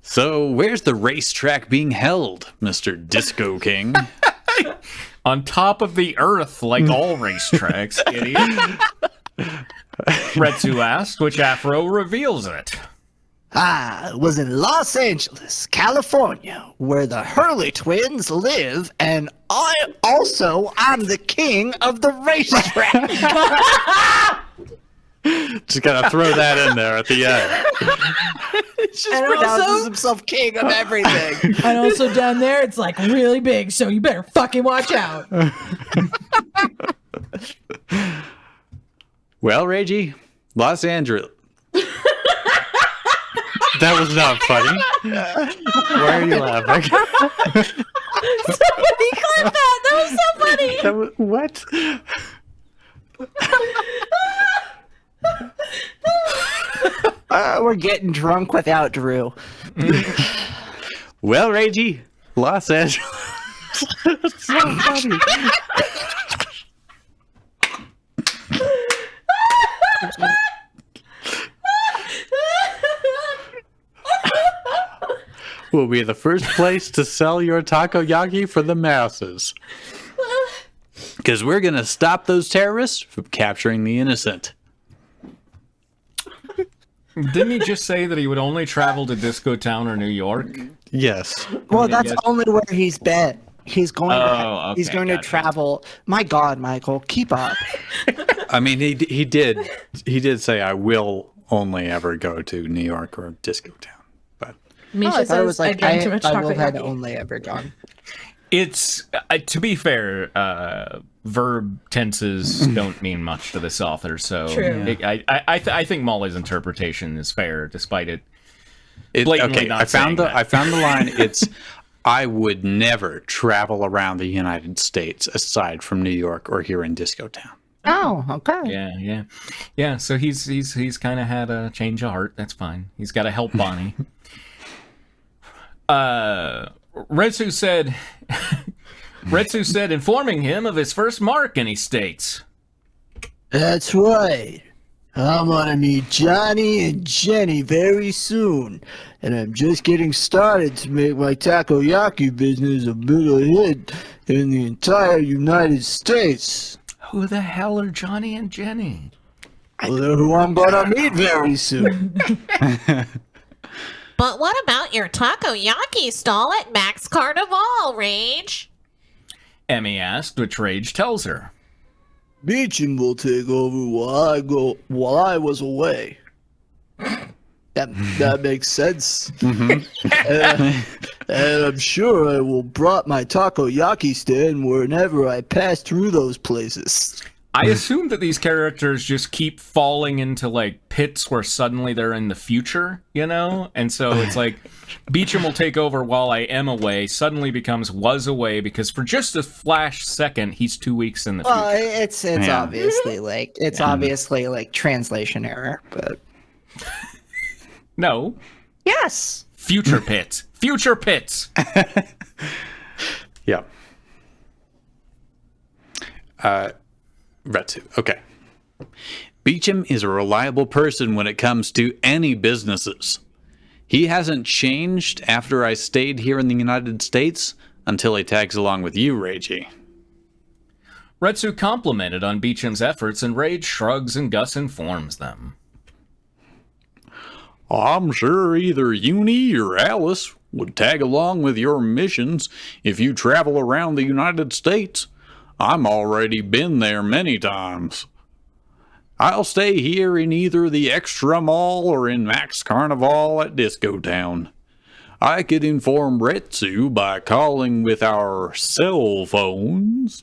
So, where's the racetrack being held, Mr. Disco King? On top of the earth, like all racetracks, idiot. Retsu asked, which Afro reveals it. I was in Los Angeles, California, where the Hurley twins live, and I'm the king of the racetrack. Just gotta throw that in there at the end. Just pronounces himself king of everything. And also down there, it's like really big, so you better fucking watch out. Well, Reggie, Los Angeles. That was not funny. Why are you laughing? Somebody clip that. That was so funny. What? We're getting drunk without Drew. Well, Reggie, Los Angeles. That's so funny. Will be the first place to sell your takoyaki for the masses. Because we're going to stop those terrorists from capturing the innocent. Didn't he just say that he would only travel to Disco Town or New York? Yes. Well, that's only where he's been. He's going okay, to travel. My God, Michael, keep up. I mean, he did say I will only ever go to New York or Disco Town. But Misha says I drank too much I will had takoyaki. only ever gone. It's, to be fair, verb tenses don't mean much to this author, so True. I think Molly's interpretation is fair, despite it okay, blatantly not I found saying that. I found the line. It's I would never travel around the United States aside from New York or here in Disco Town. Oh, okay. Yeah. So he's kind of had a change of heart. That's fine. He's got to help Bonnie. Retsu said, informing him of his first mark, and he states, That's right. I'm gonna meet Johnny and Jenny very soon, and I'm just getting started to make my takoyaki business a bigger hit in the entire United States. who the hell are Johnny and Jenny? Well, they're who I'm gonna meet very soon. But what about your takoyaki stall at Max Carnival, Rage? Emmy asked, which Rage tells her. Beecham will take over while I was away. That makes sense. And I'm sure I will brought my takoyaki stand whenever I pass through those places. I assume that these characters just keep falling into like pits where suddenly they're in the future, you know? And so it's like Beecham will take over while I am away, suddenly becomes was away because for just a flash second he's 2 weeks in the future. Well, it's obviously like translation error, but No. yes. Future pits. Future pits. Yeah. Retsu. Okay. Beecham is a reliable person when it comes to any businesses. He hasn't changed after I stayed here in the United States until he tags along with you, Reiji. Retsu complimented on Beecham's efforts, and Rage shrugs and Gus informs them. I'm sure either Uni or Alice would tag along with your missions if you travel around the United States. I'm already been there many times. I'll stay here in either the Extra Mall or in Max Carnival at Disco Town. I could inform Retsu by calling with our cell phones.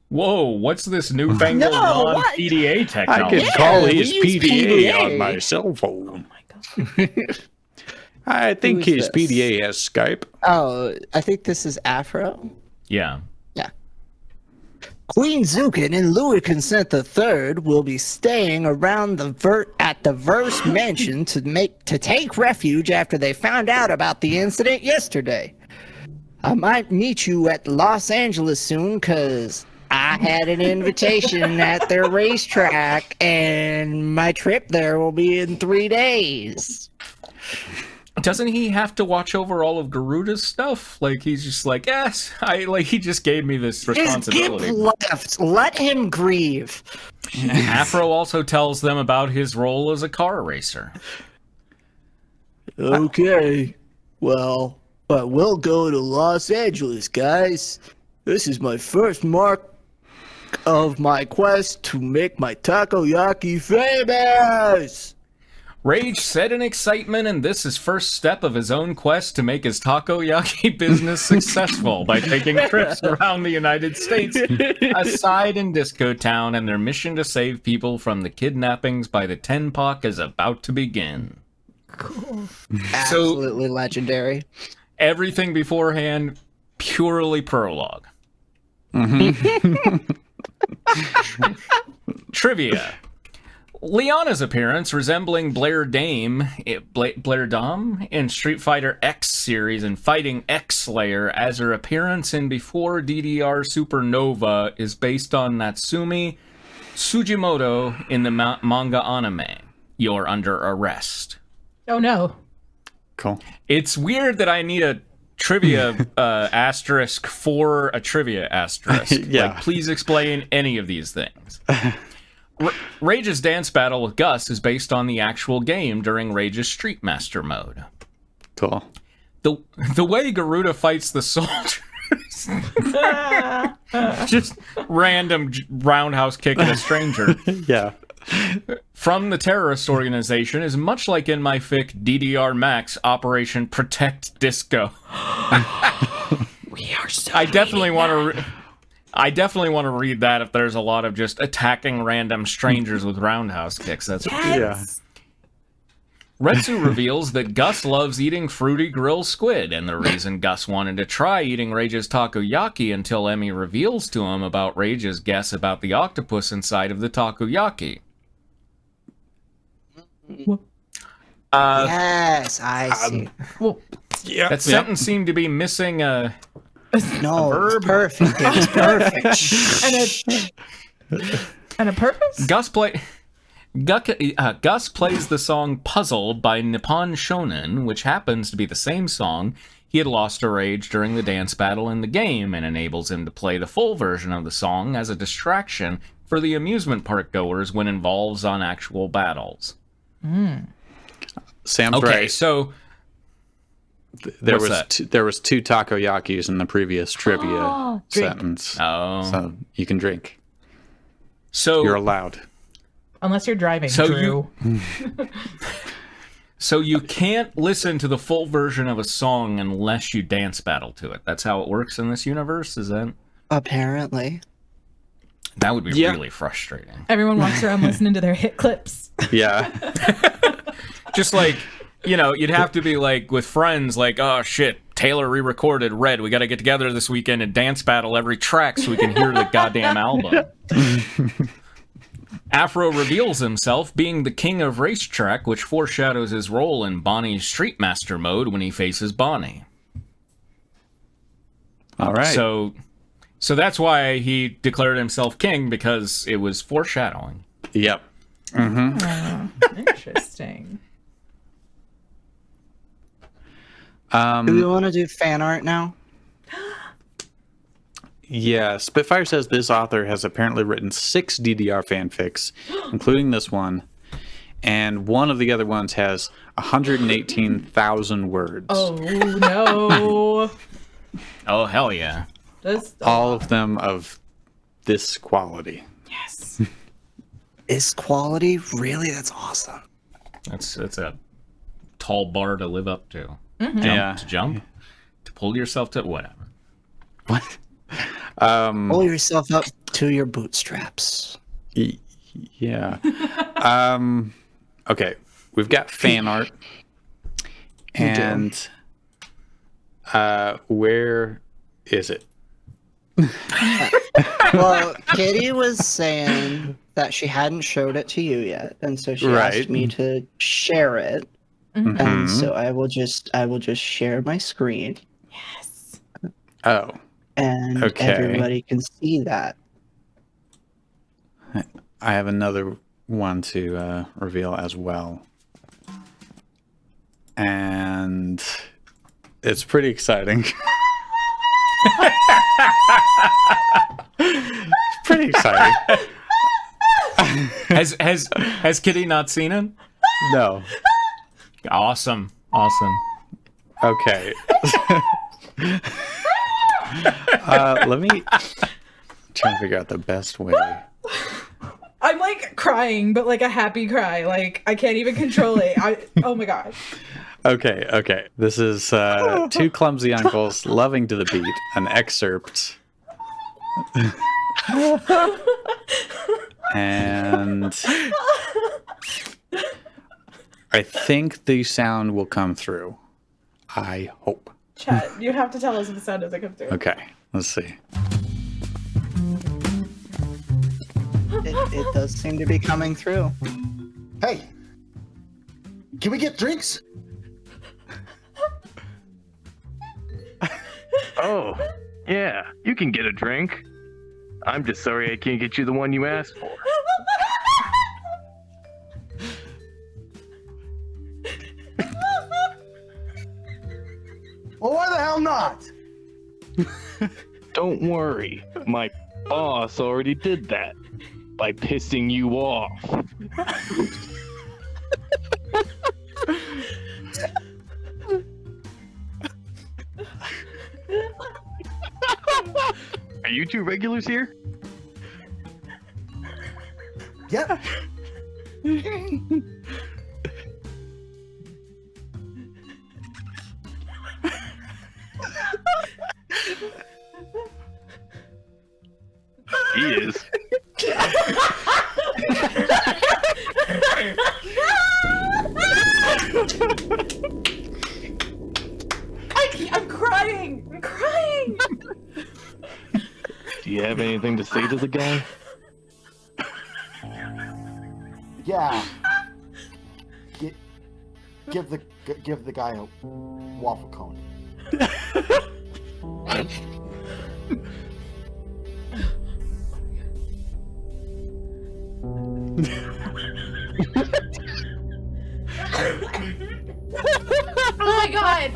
Whoa, what's this newfangled non-PDA I technology? could call his we use PDA on PDA. my cell phone. Oh my god. I think Who is his this? PDA has Skype. Oh, I think this is Afro. Yeah. Yeah. Queen Zukin and Louis Consent III will be staying around at the Verse Mansion to take refuge after they found out about the incident yesterday. I might meet you at Los Angeles soon, cause I had an invitation at their racetrack, and my trip there will be in 3 days. Doesn't he have to watch over all of Garuda's stuff? Like, he's just like, yes, he just gave me this Just responsibility. get left. Let him grieve. Afro also tells them about his role as a car racer. Okay. Well, I will go to Los Angeles, guys. This is my first mark of my quest to make my takoyaki famous. Rage said in excitement, and this is first step of his own quest to make his takoyaki business successful by taking trips around the United States, aside in Disco Town, and their mission to save people from the kidnappings by the Tenpak is about to begin. Cool. Absolutely legendary. Everything beforehand, purely prologue. Trivia. Liana's appearance resembling Blair Dame in Street Fighter X series and Fighting X Slayer, as her appearance in Before DDR Supernova is based on Natsumi Sugimoto in the manga anime. You're under arrest. Oh no. Cool. It's weird that I need a trivia asterisk for a trivia asterisk. Yeah. Like, please explain any of these things. Rage's dance battle with Gus is based on the actual game during Rage's Street Master mode. Cool. The way Garuda fights the soldiers, just random roundhouse kick at a stranger, Yeah. from the terrorist organization is much like in my fic DDR Max Operation Protect Disco. We are so I definitely want to. I definitely want to read that if there's a lot of just attacking random strangers with roundhouse kicks. That's Yeah. Retsu reveals that Gus loves eating fruity grilled squid, and the reason Gus wanted to try eating Rage's takoyaki until Emmy reveals to him about Rage's guess about the octopus inside of the takoyaki. Yes, I see. Well, Yeah. That sentence seemed to be missing a No, verb? it's perfect. It's perfect. and a purpose? Gus plays the song Puzzle by Nippon Shonen, which happens to be the same song he had lost to Rage during the dance battle in the game, and enables him to play the full version of the song as a distraction for the amusement park goers when involved on actual battles. Sam's Okay, right. so There what's was that? there was 2 takoyakis in the previous trivia drink. sentence. so You can drink. You're allowed. Unless you're driving, So Drew. So you can't listen to the full version of a song unless you dance battle to it. That's how it works in this universe, is that? Apparently. That would be Yeah. really frustrating. Everyone walks around listening to their hit clips. Yeah. Just like, you know, you'd have to be like with friends, like, oh shit, Taylor re-recorded Red. We got to get together this weekend and dance battle every track so we can hear the goddamn album. Afro reveals himself being the king of racetrack, which foreshadows his role in Bonnie's Street Master mode when he faces Bonnie. All right. So that's why he declared himself king, because it was foreshadowing. Yep. Oh, interesting. Do we want to do fan art now? Yeah, Spitfire says this author has apparently written 6 DDR fanfics, including this one, and one of the other ones has 118,000 words. Oh no. Oh, hell yeah. That's All of them of this quality. yes. Is quality? Really? That's awesome. That's a tall bar to live up to. jump, to pull yourself to whatever. What? Pull yourself up to your bootstraps. Yeah. Okay. We've got fan art. And where is it? Well, Kitty was saying that she hadn't showed it to you yet, and so she asked me to share it. Mm-hmm. And so I will just share my screen. Yes. Oh. And everybody can see that. I have another one to reveal as well. And it's pretty exciting. It's pretty exciting. Has Kitty not seen it? No. Awesome. Okay. Let me try to figure out the best way. I'm like crying, but like a happy cry. Like I can't even control it. Oh my god. Okay. This is two clumsy uncles loving to the beat. An excerpt. And I think the sound will come through. I hope. Chat, you have to tell us if the sound doesn't come through. Okay, let's see. It does seem to be coming through. Hey, can we get drinks? Oh, yeah, you can get a drink. I'm just sorry I can't get you the one you asked for. Well, why the hell not? Don't worry, my boss already did that by pissing you off. Are you two regulars here? Yep. He is. I'm crying. I'm crying. Do you have anything to say to the guy? Yeah. Give the guy a waffle cone. Oh my god!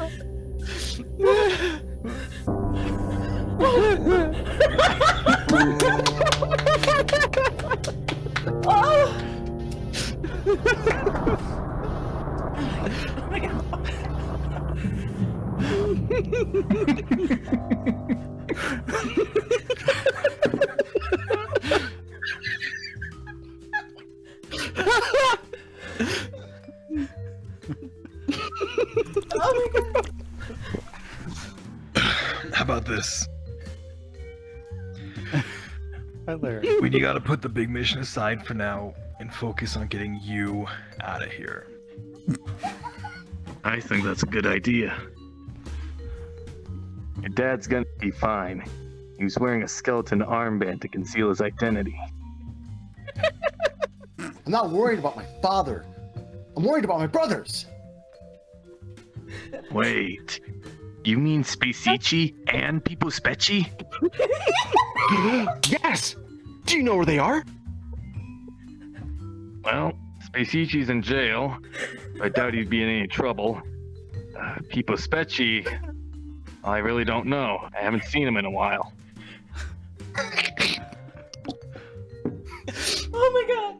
How about this? Hilarious. We gotta put the big mission aside for now and focus on getting you out of here. I think that's a good idea. Your dad's gonna be fine. He was wearing a skeleton armband to conceal his identity. I'm not worried about my father. I'm worried about my brothers. Wait, you mean Spaceichi and People Specchi? Yes! Do you know where they are? Well, Spaceichi's in jail. I doubt he'd be in any trouble. People Specchi, I really don't know. I haven't seen him in a while. Oh my god.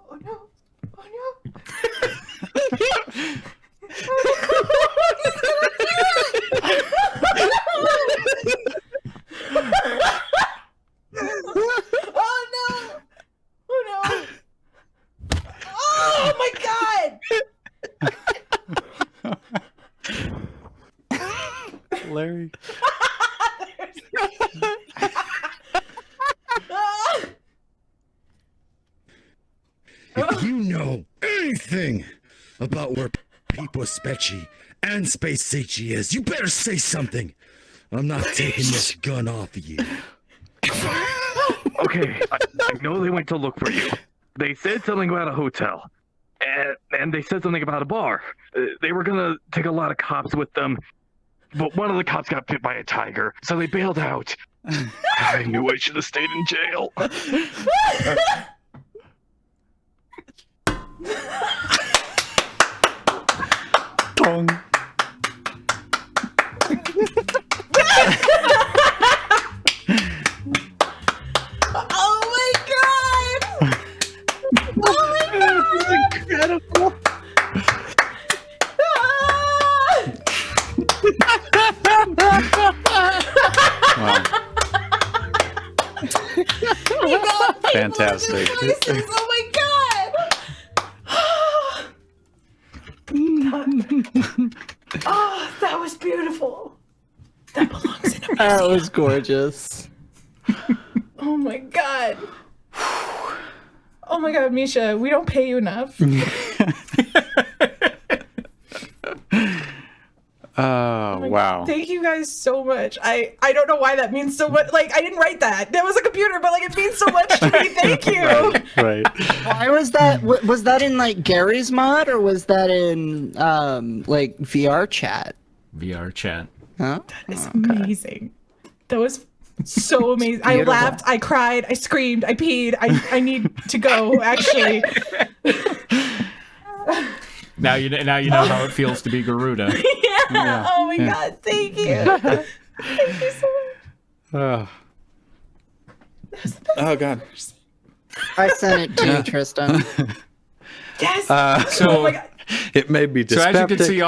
Oh no. Oh no. Oh no! Oh no! Oh my god! If you know anything about where People Specchi and Space Seichi is, you better say something. I'm not taking this gun off of you. Okay, I know they went to look for you. They said something about a hotel. And they said something about a bar. They were gonna take a lot of cops with them, but one of the cops got bit by a tiger, so they bailed out. I knew I should have stayed in jail. Pong. Oh my god! Oh my god! This is incredible. Wow. Fantastic. Oh my god! Oh, that was beautiful. That belongs in a museum. That was gorgeous. Oh my god. Oh my god, Misha, we don't pay you enough. Oh, wow. Thank you guys so much. I don't know why that means so much. Like, I didn't write that. That was a computer, but like, it means so much to me. Thank you. Right. Why was that? Was that in like Gary's mod or was that in like VR chat? VR chat. Huh? That is amazing. That was so amazing. I laughed, I cried, I screamed, I peed. I need to go, actually. Now you know how it feels to be Garuda. Yeah. Oh my god, thank you. Thank you so much. Oh god. I sent it to you, Tristan. Yes. So oh my god. It may be So as you can dyspeptic. see,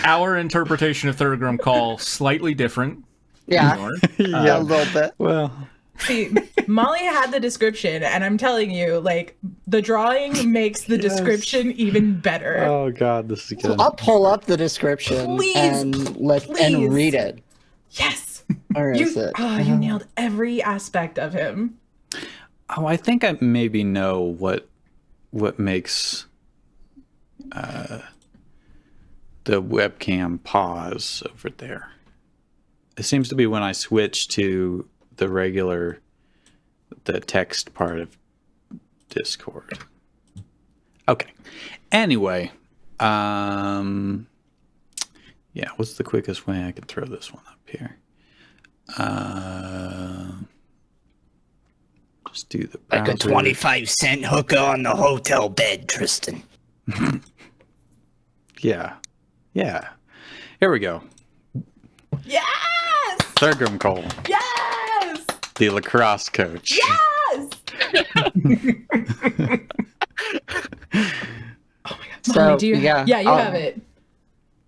our interpretation of Thurgramkol slightly different. Yeah. Yeah. A little bit. Well, See, Molly had the description, and I'm telling you, like, the drawing makes the description even better. oh god, this is good. I'll pull up the description Please, and and read it. Yes. Where is it? Oh, you nailed every aspect of him. Oh, I think I maybe know what makes the webcam pause over there. It seems to be when I switch to the text part of Discord. Okay. Anyway, yeah, what's the quickest way I can throw this one up here? Just do the Like a browser. 25-cent hooker on the hotel bed, Tristan. Yeah. Yeah. Here we go. Yes. Thurgramkol, Yes. the lacrosse coach. Yes. So, Molly, do you? yeah, Yeah, you have it.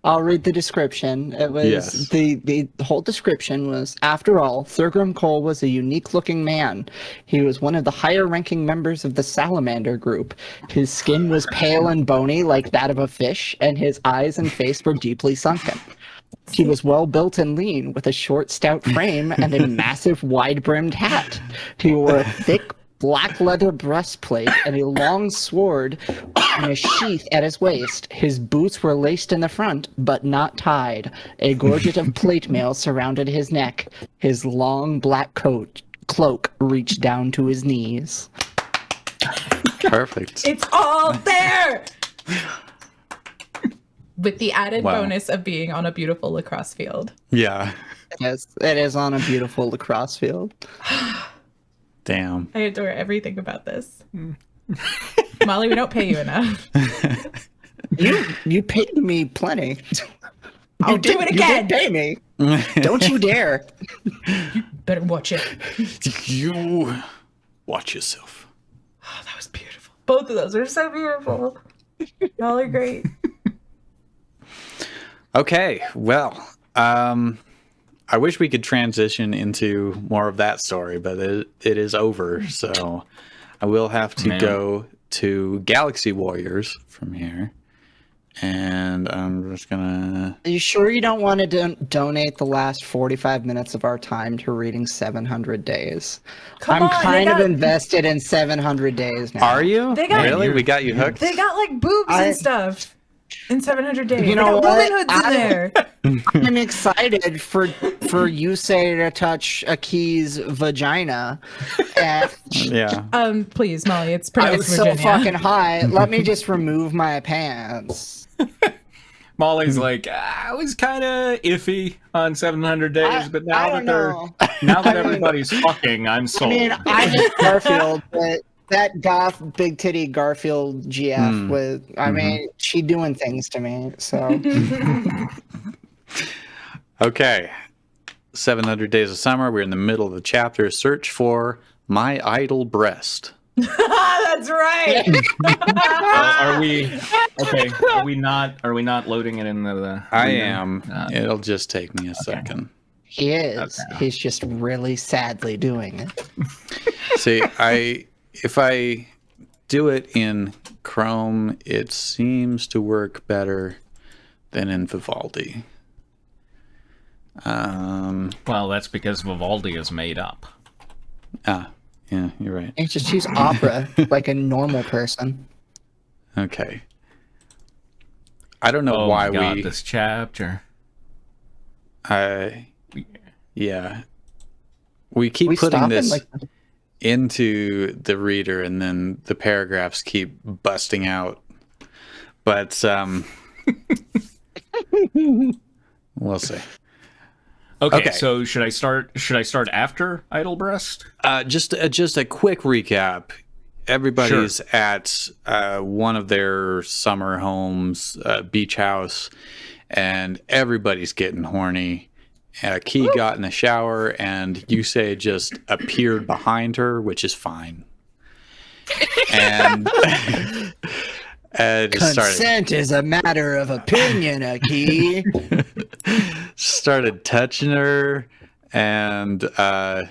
I'll read the description. It was Yes. the whole description was, after all, Thurgramkol was a unique-looking man. He was one of the higher-ranking members of the salamander group. His skin was pale and bony like that of a fish, and his eyes and face were deeply sunken. He was well-built and lean, with a short, stout frame and a massive, wide-brimmed hat. He wore a thick, black leather breastplate and a long sword and a sheath at his waist. His boots were laced in the front, but not tied. A gorget of plate mail surrounded his neck. His long, black cloak reached down to his knees. Perfect. It's all there. With the added Wow. bonus of being on a beautiful lacrosse field. Yeah. Yes, it is on a beautiful lacrosse field. Damn. I adore everything about this. Molly, we don't pay you enough. You paid me plenty. I'll do it again. You did pay me. Don't you dare. Better watch it. You watch yourself. Oh, that was beautiful. Both of those are so beautiful. Y'all are great. Okay, well, I wish we could transition into more of that story, but it is over, so I will have to go to Galaxy Warriors from here And I'm just gonna... Are you sure you don't want to donate the last 45 minutes of our time to reading 700 Days? I'm kind of invested in 700 Days now. Are you? Really? We got you hooked? They got like boobs and stuff in 700 Days. You know they got what? womanhoods in there. I'm excited for Yusei to touch Aki's vagina. Please, Molly, it's pretty. I was so fucking high. Let me just remove my pants. Molly's like, I was kind of iffy on 700 Days, but now that everybody's fucking, I'm sold. I mean, I hate Garfield, but that goth big titty Garfield GF was, I mean, she doing things to me, so. Okay. 700 Days of Summer. We're in the middle of the chapter. Search for my idle breast. That's right. Are we okay? Are we not loading it in the? I am. It'll just take me a second. He is. Okay. He's just really sadly doing it. See, if I do it in Chrome, it seems to work better than in Vivaldi. Well, that's because Vivaldi is made up. Yeah, you're right. You just use opera like a normal person. Okay. I don't know why we... this chapter. Yeah. We keep putting this into the reader and then the paragraphs keep busting out. But, we'll see. Okay, so should I start after Idle Breast? Just a quick recap. Everybody's at one of their summer homes, beach house, and everybody's getting horny. Key got in the shower, and Yusei just appeared behind her, which is fine. And consent is a matter of opinion, Aki. Started touching her, and her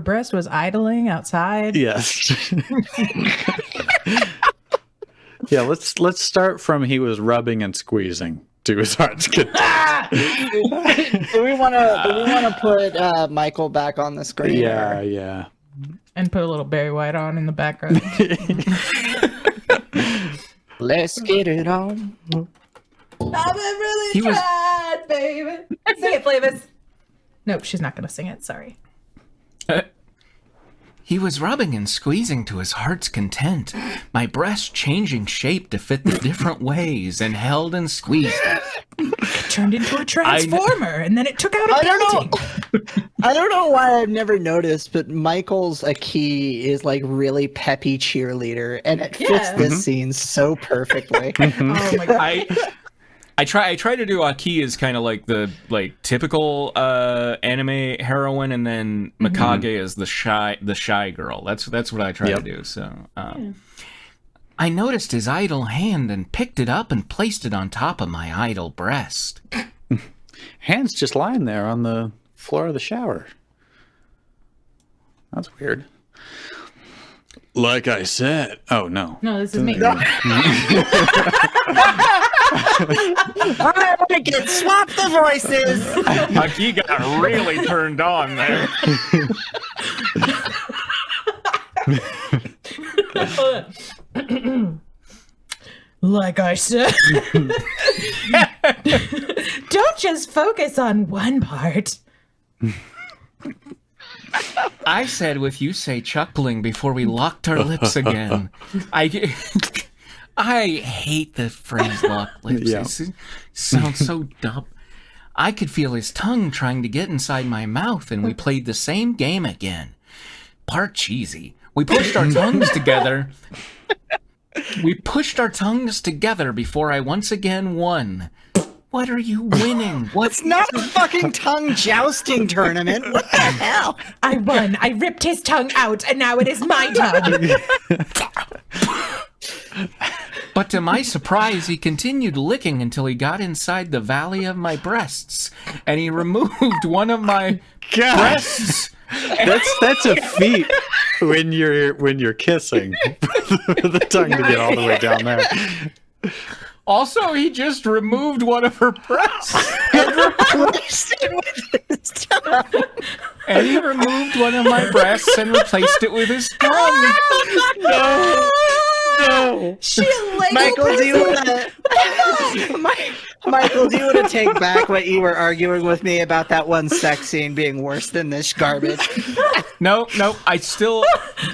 breast was idling outside. Yes. Yeah, let's start from he was rubbing and squeezing to his heart's content. Do we want to put Michael back on the screen? Yeah. And put a little Barry White on in the background. Let's get it on. I've really tried, baby. Sing it, Flavis. Nope, she's not gonna sing it. Sorry. He was rubbing and squeezing to his heart's content, my breast changing shape to fit the different ways, and held and squeezed. It turned into a transformer, and then it took out a building. I don't know why I've never noticed, but Michael's Aki is like really peppy cheerleader, and it fits this scene so perfectly. Oh my god! I try to do Aki as kind of like the typical anime heroine, and then Mikage as the shy girl. That's what I try to do. So I noticed his idle hand and picked it up and placed it on top of my idle breast. Hand's just lying there on the floor of the shower. That's weird. Like I said. Oh, no. No, this is me. Alright, again, swap the voices. Aki got really turned on there. Like I said, don't just focus on one part. I said with Yusei chuckling before we locked our lips again. I hate the phrase locked lips. Yeah. It sounds so dumb. I could feel his tongue trying to get inside my mouth, and we played the same game again. Part cheesy. We pushed our tongues together. We pushed our tongues together before I once again won. What are you winning? It's not a fucking tongue jousting tournament. What the hell? I won. I ripped his tongue out, and now it is my tongue. But to my surprise, he continued licking until he got inside the valley of my breasts, and he removed one of my breasts. That's a feat when you're kissing for the tongue to get all the way down there. Also, he just removed one of her breasts. And replaced it with his tongue. And he removed one of my breasts and replaced it with his tongue. No. She a Lego Michael, person. do you want to take back what you were arguing with me about that one sex scene being worse than this garbage? No, I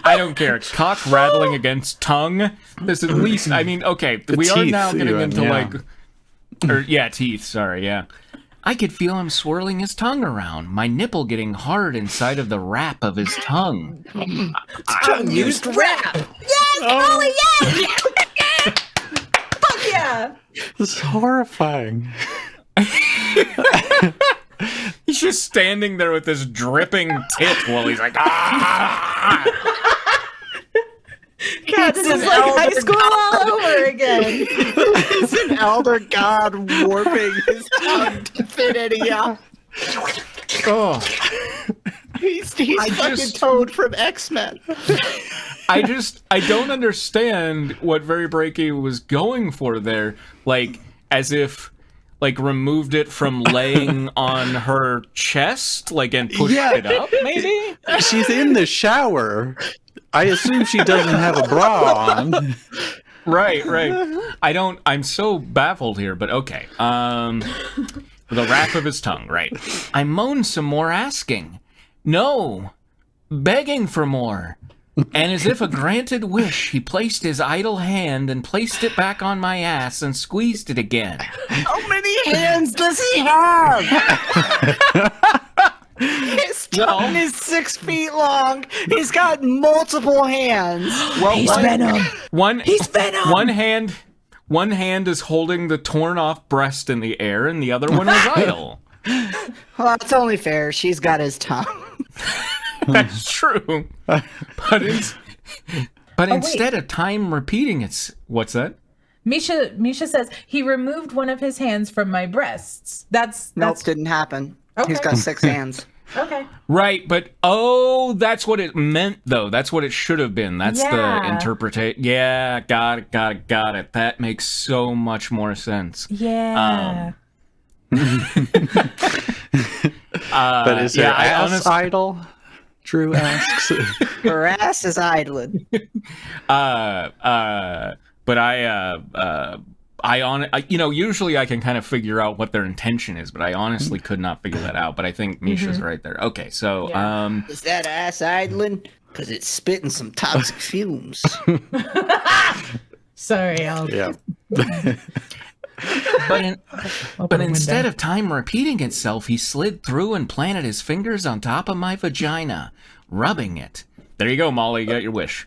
don't care. Cock rattling against tongue. This at least, I mean, okay, we are now getting into teeth, sorry, yeah. I could feel him swirling his tongue around, my nipple getting hard inside of the wrap of his tongue. Tongue-used wrap! Yes, Molly, yes! Fuck yeah! This is horrifying. He's just standing there with this dripping tit while he's like, ah! God, this is like high school all over again. It's an elder god warping his tongue to fit any up. Oh. He's fucking Toad from X-Men. I don't understand what Very Breaky was going for there. Like, as if, like, removed it from laying on her chest, like, and pushed it up, maybe? She's in the shower. I assume she doesn't have a bra on. Right. I'm so baffled here, but okay. The wrap of his tongue, right. I moaned some more, asking. No. Begging for more. And as if a granted wish, he placed his idle hand and placed it back on my ass and squeezed it again. How many hands does he have? His tongue is 6 feet long. He's got multiple hands. Well, he's Venom. He's Venom. One hand is holding the torn off breast in the air, and the other one is idle. Well, it's only fair. She's got his tongue. That's true. But instead of time repeating it's what's that? Misha says he removed one of his hands from my breasts. That's didn't happen. Okay. He's got 6 hands. Okay. Right, but that's what it meant though. That's what it should have been. That's the interpretation. Yeah, got it. That makes so much more sense. Yeah. But is her ass idle? Drew asks. Her ass is idling. But usually I can kind of figure out what their intention is, but I honestly could not figure that out. But I think Misha's right there. Okay, so is that ass idling? Because it's spitting some toxic fumes. Sorry, But instead of time repeating itself, he slid through and planted his fingers on top of my vagina, rubbing it. There you go, Molly. You got your wish.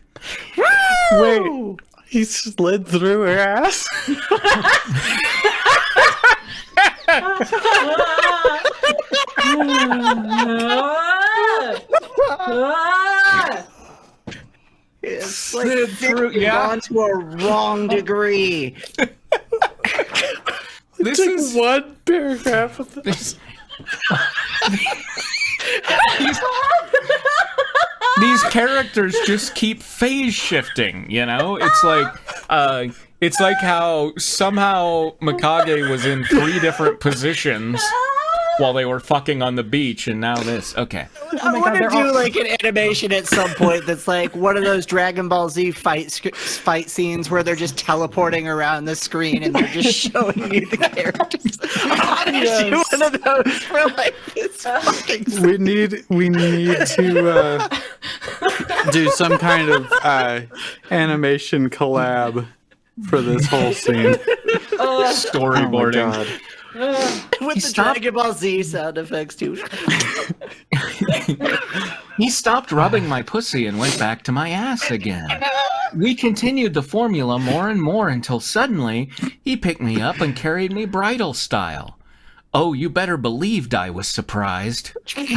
Wait, he slid through her ass? It's like through, onto a wrong degree. This is one paragraph of this. These characters just keep phase shifting, you know? It's like how somehow Mikage was in 3 different positions while they were fucking on the beach, and now this. Okay. I want to do like an animation at some point that's like one of those Dragon Ball Z fight scenes where they're just teleporting around the screen and they're just showing you the characters. I want to do one of those for like this fucking scene. We need to do some kind of animation collab for this whole scene. Storyboarding. Oh with the Dragon Ball Z sound effects too. He stopped rubbing my pussy and went back to my ass again. We continued the formula more and more until suddenly he picked me up and carried me bridal style. Oh, you better believe I was surprised. Is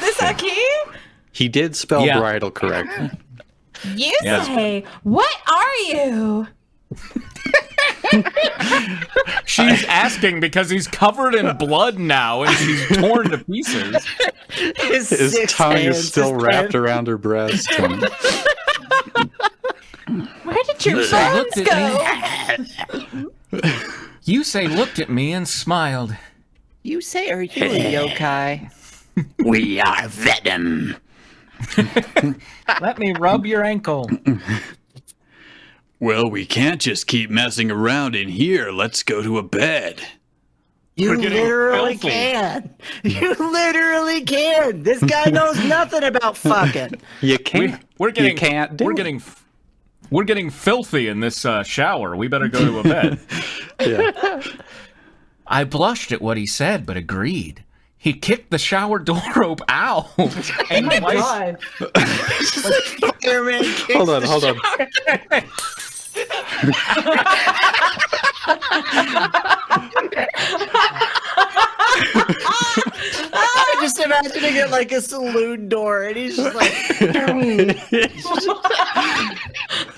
this a key? He did spell bridal correct. You say, what are you? She's asking because he's covered in blood now and she's torn to pieces. His tongue is still wrapped around her breast. did your bones go? Yusei looked at me and smiled. Yusei, are you a yokai? We are Venom. Let me rub your ankle. Well, we can't just keep messing around in here. Let's go to a bed. You literally can. You literally can. This guy knows nothing about fucking. You can't. We're getting, you can't do we're getting filthy in this shower. We better go to a bed. Yeah. I blushed at what he said, but agreed. He kicked the shower door open. Ow! And Oh my God. Hold on. I'm just imagining it like a saloon door, and he's just like,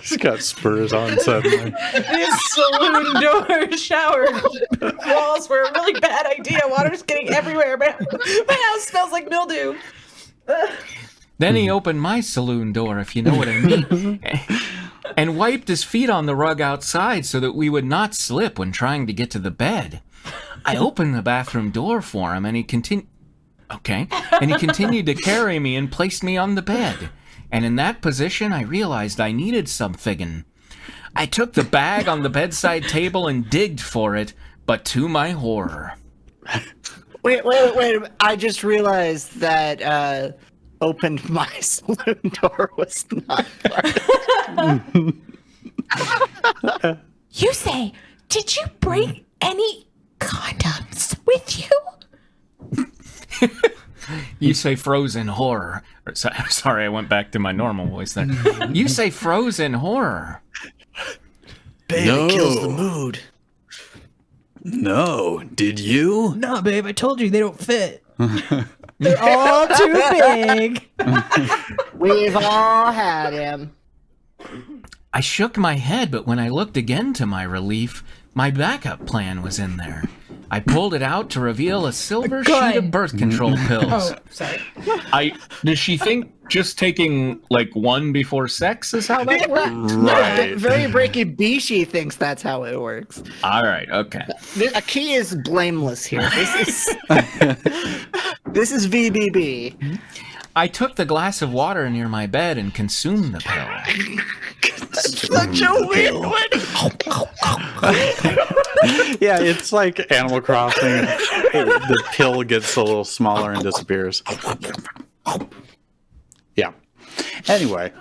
He's got spurs on suddenly. This saloon door shower walls were a really bad idea. Water's getting everywhere. My house smells like mildew. Then he opened my saloon door, if you know what I mean, and wiped his feet on the rug outside so that we would not slip when trying to get to the bed. I opened the bathroom door for him, and he continued to carry me and placed me on the bed. And in that position, I realized I needed something. I took the bag on the bedside table and digged for it, but to my horror. Wait. I just realized that opened my saloon door was not part of Yusei, did you bring any condoms with you? You say frozen horror. Sorry, I went back to my normal voice there. You say frozen horror. Babe, No. it kills the mood. No, did you? No, babe, I told you they don't fit. They're all too big. We've all had him. I shook my head, but when I looked again to my relief, my backup plan was in there. I pulled it out to reveal a silver sheet of birth control pills. Oh, sorry. Does she think just taking like one before sex is how that works? Right. Very Breaky Bishi thinks that's how it works. All right, okay. A key is blameless here. This is VBB. I took the glass of water near my bed and consumed the pill. Such a weird one. Yeah, it's like Animal Crossing. The pill gets a little smaller and disappears. Yeah. Anyway.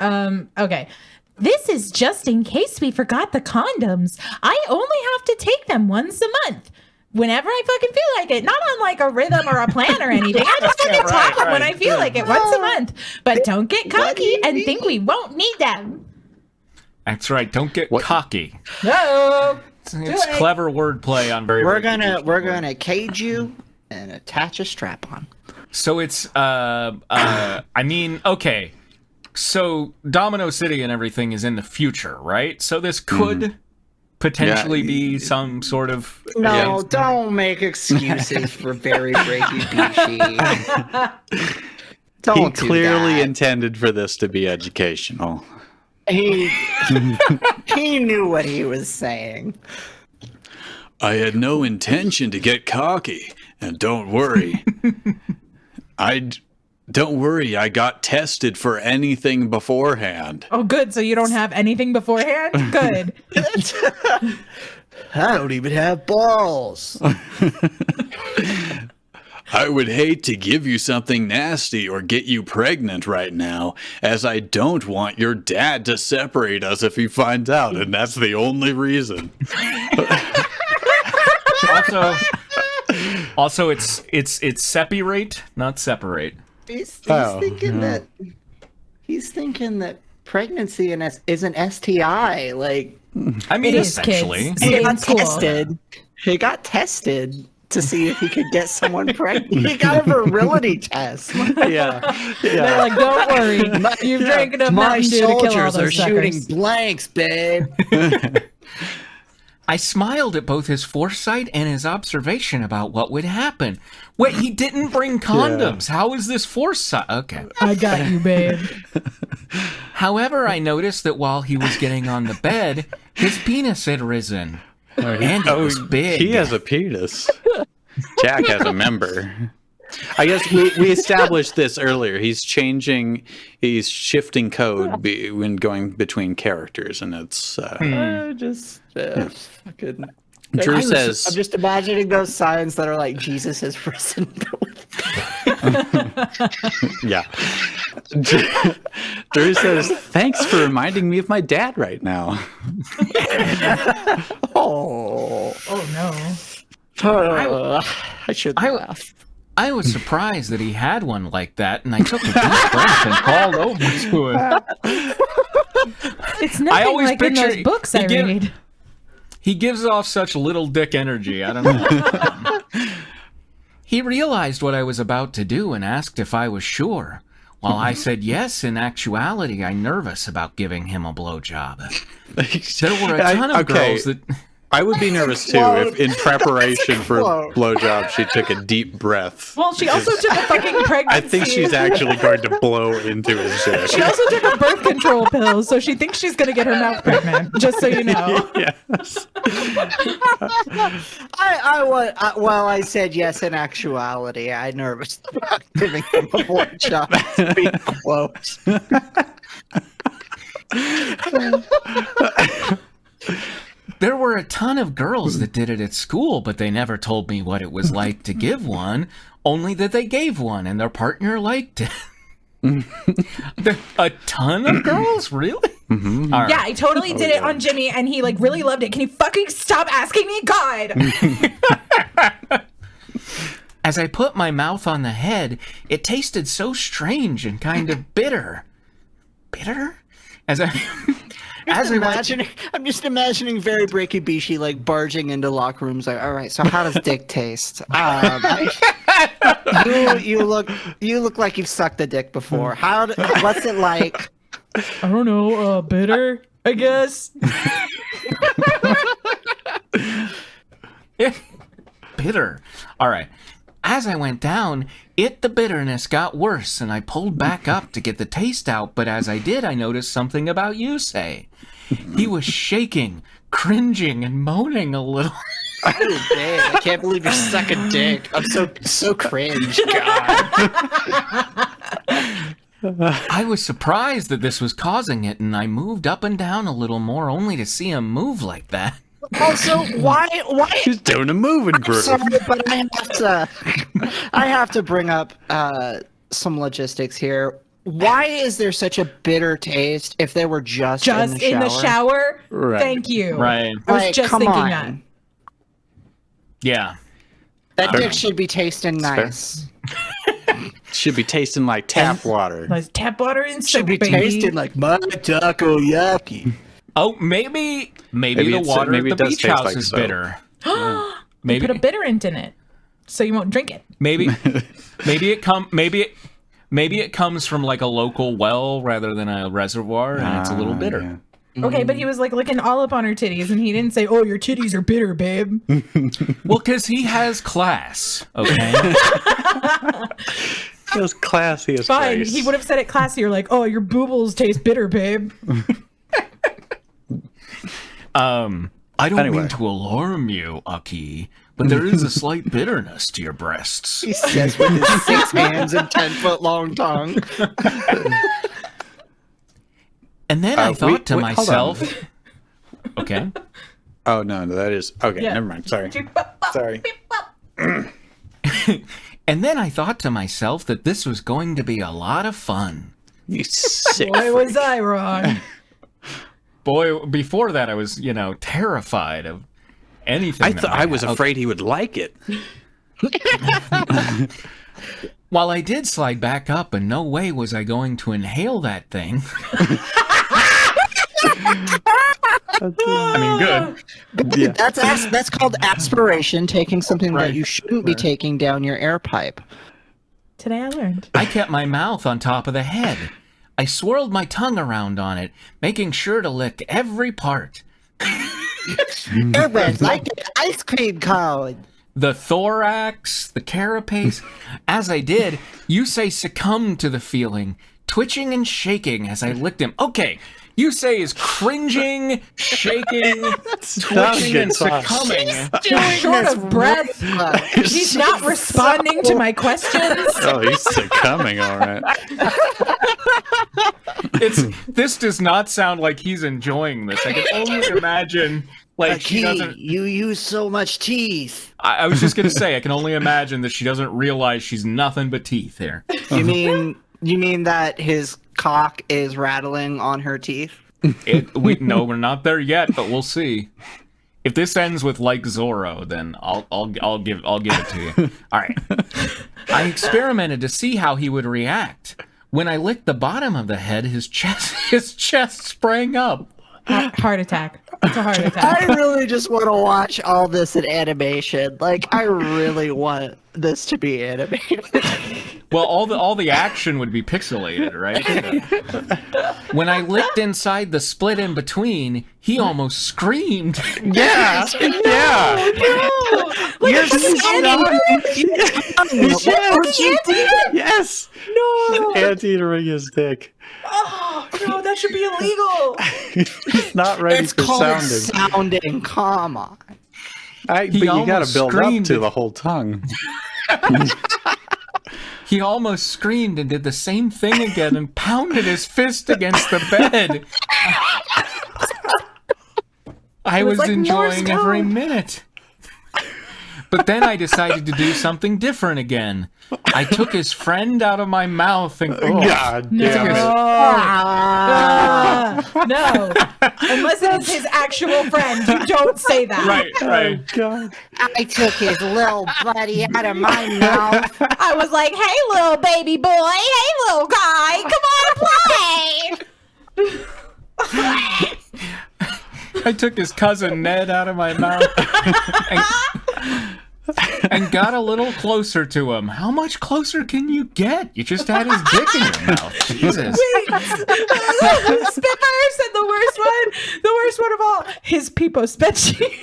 Okay. This is just in case we forgot the condoms. I only have to take them once a month. Whenever I fucking feel like it. Not on like a rhythm or a plan or anything. I just fucking take them when I feel like it once a month. But don't get cocky and think we won't need them. That's right, don't get cocky. No. It's clever wordplay on very. We're gonna cage you and attach a strap on. So it's I mean, okay. So Domino City and everything is in the future, right? So this could potentially be some sort of No, don't make excuses for very Breaky Bishi. He clearly intended for this to be educational. He knew what he was saying. I had no intention to get cocky, and don't worry. Don't worry, I got tested for anything beforehand. Oh, good. So you don't have anything beforehand? Good. I don't even have balls. I would hate to give you something nasty or get you pregnant right now, as I don't want your dad to separate us if he finds out, and that's the only reason. Also, it's separate, not separate. He's thinking that pregnancy is an STI. Like, I mean, essentially, He got tested to see if he could get someone pregnant. He got a virility test. Yeah. They're like, don't worry. You've drank enough My Mountain Dew to kill all soldiers those are shooting suckers. blanks, babe. I smiled at both his foresight and his observation about what would happen. Wait, he didn't bring condoms. Yeah. How is this foresight? Okay. I got you, babe. However, I noticed that while he was getting on the bed, his penis had risen. And it was big. He has a penis. Jack has a member. I guess we established this earlier. He's shifting code when going between characters, and it's fucking. Drew says, "I'm just imagining those signs that are like Jesus has risen." Yeah. Drew says, "Thanks for reminding me of my dad right now." Oh no! I should laugh. I was surprised that he had one like that, and I took a deep breath and crawled over to it. It's nothing like in those books I read. He gives off such little dick energy. I don't know. He realized what I was about to do and asked if I was sure. While I said yes, in actuality, I'm nervous about giving him a blowjob. There were a ton of girls that... I would be nervous too if in preparation for a blowjob she took a deep breath. Well, she also took a fucking pregnancy. I think she's actually going to blow into his dick. She also took a birth control pill, so she thinks she's going to get her mouth pregnant, just so you know. Yes. I said yes in actuality. I'm nervous about giving him a blowjob. To be close. There were a ton of girls that did it at school, but they never told me what it was like to give one, only that they gave one and their partner liked it. A ton of girls? Really? Mm-hmm. Right. Yeah, I totally did it on Jimmy, and he really loved it. Can you fucking stop asking me, God? As I put my mouth on the head, it tasted so strange and kind of bitter. Bitter? I'm just imagining very Breaky Bishi barging into locker rooms like, all right, so how does dick taste? You look like you've sucked a dick before. What's it like? I don't know, bitter, I guess. Bitter. All right. As I went down, the bitterness got worse, and I pulled back up to get the taste out, but as I did, I noticed something about Yusei. He was shaking, cringing, and moaning a little. Oh, man, I can't believe you're sucking dick. I'm so cringe, God. I was surprised that this was causing it, and I moved up and down a little more, only to see him move like that. Also, why? He's doing a moving groove. Sorry, but I have to bring up some logistics here. Why is there such a bitter taste if they were just in the shower? Right. Thank you. Right. I was just thinking that. Yeah. That dick should be tasting nice. Should be tasting like tap water. Like tap water and should be tasting like my takoyaki. Oh, maybe the water at the beach house is bitter. Maybe put a bitterant in it, so you won't drink it. Maybe it comes from a local well rather than a reservoir, and it's a little bitter. Yeah. Okay, but he was licking all up on her titties, and he didn't say, "Oh, your titties are bitter, babe." Well, because he has class. Okay. He has class. He has fine. grace. He would have said it classier, like, "Oh, your boobles taste bitter, babe." I don't mean to alarm you, Aki, but there is a slight bitterness to your breasts. He says with his 6 hands and 10-foot-long tongue. And then I thought to myself... Okay. Oh, no, that is... Okay, never mind. Sorry. And then I thought to myself that this was going to be a lot of fun. You sick Boy, was I wrong. Boy, before that, I was, terrified of anything. I was afraid he would like it. While I did slide back up, in no way was I going to inhale that thing. I mean, good. Yeah. That's called aspiration, taking something that you shouldn't be taking down your air pipe. Today I learned. I kept my mouth on top of the head. I swirled my tongue around on it, making sure to lick every part. It like an ice cream cone. The thorax, the carapace. As I did, Yusei succumbed to the feeling, twitching and shaking as I licked him. Okay, Yusei is cringing, shaking, twitching, and succumbing. Short of breath. He's not responding to my questions. Oh, he's succumbing, all right. This does not sound like he's enjoying this. I can only imagine, like, she doesn't. You use so much teeth. I was just gonna say, I can only imagine that she doesn't realize she's nothing but teeth here. You mean that his cock is rattling on her teeth? No, we're not there yet, but we'll see. If this ends with like Zorro, then I'll give it to you. All right. I experimented to see how he would react. When I licked the bottom of the head, his chest sprang up. Heart attack. It's a heart attack. I really just want to watch all this in animation. Like, I really want this to be animated. Well, all the action would be pixelated, right? When I licked inside the split in between, he almost screamed. Yeah, yeah. No. Yes. No. Anteatering his dick. Oh no, that should be illegal. He's not ready It's for called sounding. sounding. Come on. But you gotta build up to the whole tongue. He almost screamed and did the same thing again and pounded his fist against the bed. I was like enjoying Morse every code. minute. But then I decided to do something different again. I took his friend out of my mouth and God damn it. No. Unless it is his actual friend, you don't say that. Right. Oh, God. I took his little buddy out of my mouth. I was like, hey, little baby boy. Hey, little guy. Come on, play. I took his cousin Ned out of my mouth and got a little closer to him. How much closer can you get? You just had his dick in your mouth. Jesus. Spitfire said the worst one of all, his Pipo Spetchy.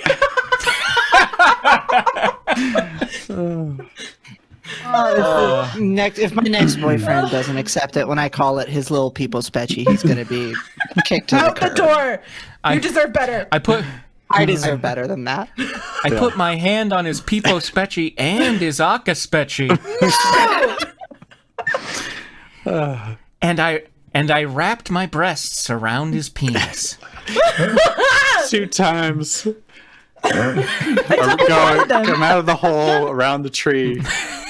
If my next boyfriend doesn't accept it when I call it his little people spetchy, he's gonna be kicked to Out the curb. door. You deserve better. I deserve better than that. I put my hand on his Pipo Spetchy and his Aka Spetchy. And I wrapped my breasts around his penis. 2 times. Come out of the hole, around the tree,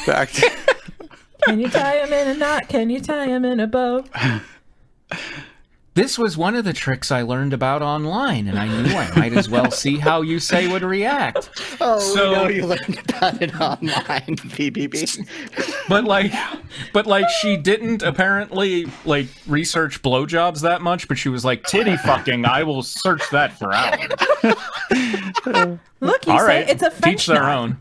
back to... Can you tie him in a knot? Can you tie him in a bow? This was one of the tricks I learned about online, and I knew I might as well see how Yusei would react. Oh, So- we know you learned about it online, BBB. But she didn't apparently like research blowjobs that much, but she was like, titty fucking, I will search that for hours. Look, you All say right, it's a French teach their knot. own.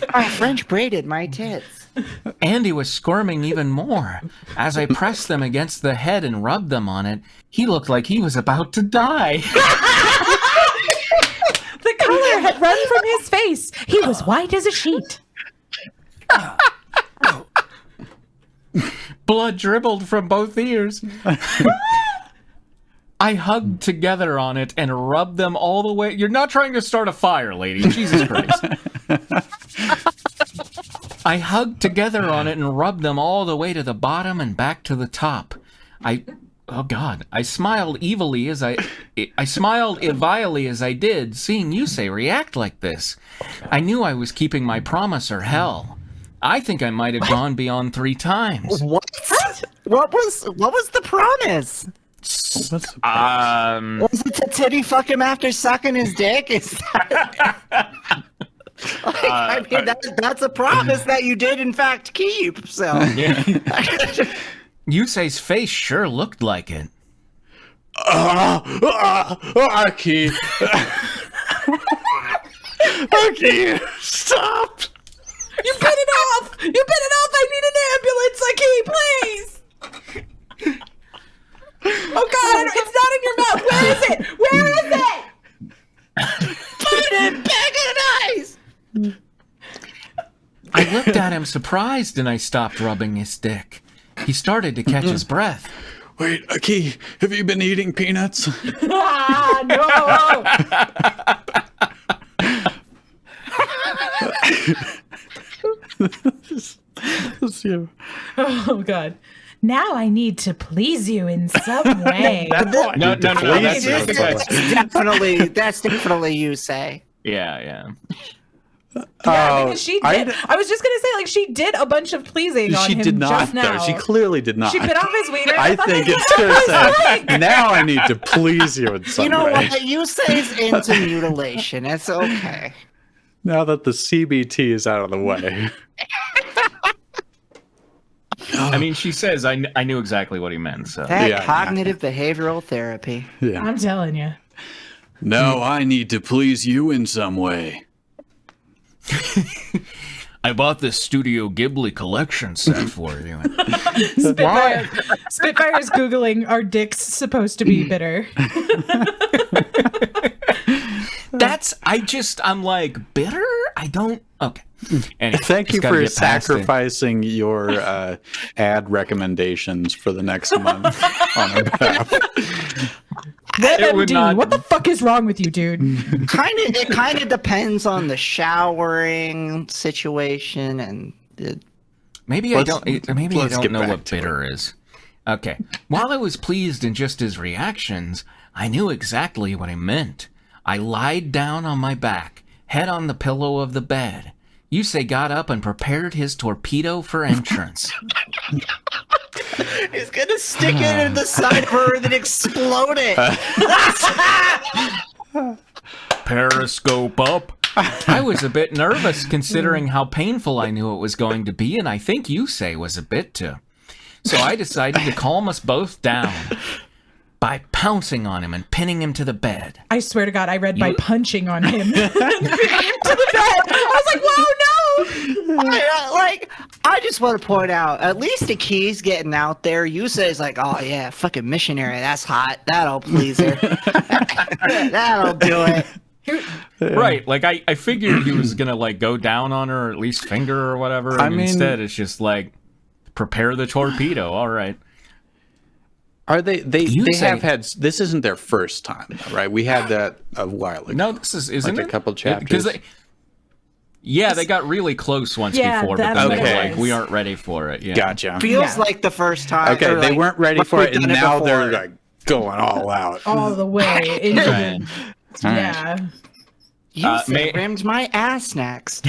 I French braided my tits. Andy was squirming even more. As I pressed them against the head and rubbed them on it, he looked like he was about to die. The color had run from his face. He was white as a sheet. Blood dribbled from both ears. I hugged together on it and rubbed them all the way. You're not trying to start a fire, lady. Jesus Christ. I hugged together on it and rubbed them all the way to the bottom and back to the top. Oh God! I smiled evilly as I smiled vilely as I did, seeing Yusei react like this. I knew I was keeping my promise or hell. I think I might have gone beyond 3 times. What? What was the promise? Was it to titty fuck him after sucking his dick? Is that... I mean, that's a promise that you did in fact keep. So yeah. Yusei's face sure looked like it. Aki. Aki, stop! You bit it off! You bit it off! I need an ambulance, Aki, please! Oh God, it's not in your mouth. Where is it? Where is it? Put it back in the eyes. I looked at him surprised and I stopped rubbing his dick. He started to catch his breath. Wait, Aki, have you been eating peanuts? Ah, no. It's you. Oh God. Now I need to please you in some way. No. That's definitely you say. Yeah. Yeah, because she did. I was just gonna say, like, she did a bunch of pleasing on him. She did not, just now. though. She clearly did not. She bit off his wiener. I think it's fair to say, now I need to please you in some way. You know what? You say is into mutilation. It's okay. Now that the CBT is out of the way. I mean, she says I knew exactly what he meant. So That cognitive behavioral therapy. Yeah. I'm telling you. Now I need to please you in some way. I bought this Studio Ghibli collection set for you. Spitfire's Googling, are dicks supposed to be bitter? I'm like, bitter? I don't. Okay. Anyway, Thank you for sacrificing your ad recommendations for the next month on our behalf. MD, what the fuck is wrong with you, dude? It kind of depends on the showering situation and. Maybe I don't know what bitter is. Okay. While I was pleased in just his reactions, I knew exactly what he meant. I lied down on my back, head on the pillow of the bed. Yusei got up and prepared his torpedo for entrance. He's gonna stick it in the side of her and then explode it. Periscope up. I was a bit nervous considering how painful I knew it was going to be, and I think Yusei was a bit too. So I decided to calm us both down by pouncing on him and pinning him to the bed. I swear to God, I read by punching on him. Pinning him to the bed. I was like, whoa, no! I just want to point out, at least the key's getting out there. Yusei's like, oh yeah, fucking missionary, that's hot. That'll please her. That'll do it. Right, like I figured he was gonna like go down on her, or at least finger her or whatever, and instead it's just like, prepare the torpedo, all right. Are they have had, this isn't their first time, right? We had that a while ago. No, this isn't like it? A couple chapters. They got really close once before, but then they were like, we aren't ready for it. Yeah. Gotcha. Feels like the first time. Okay, they weren't ready for it, and now they're like going all out. All the way into the... Yeah. Yusei rammed my ass next.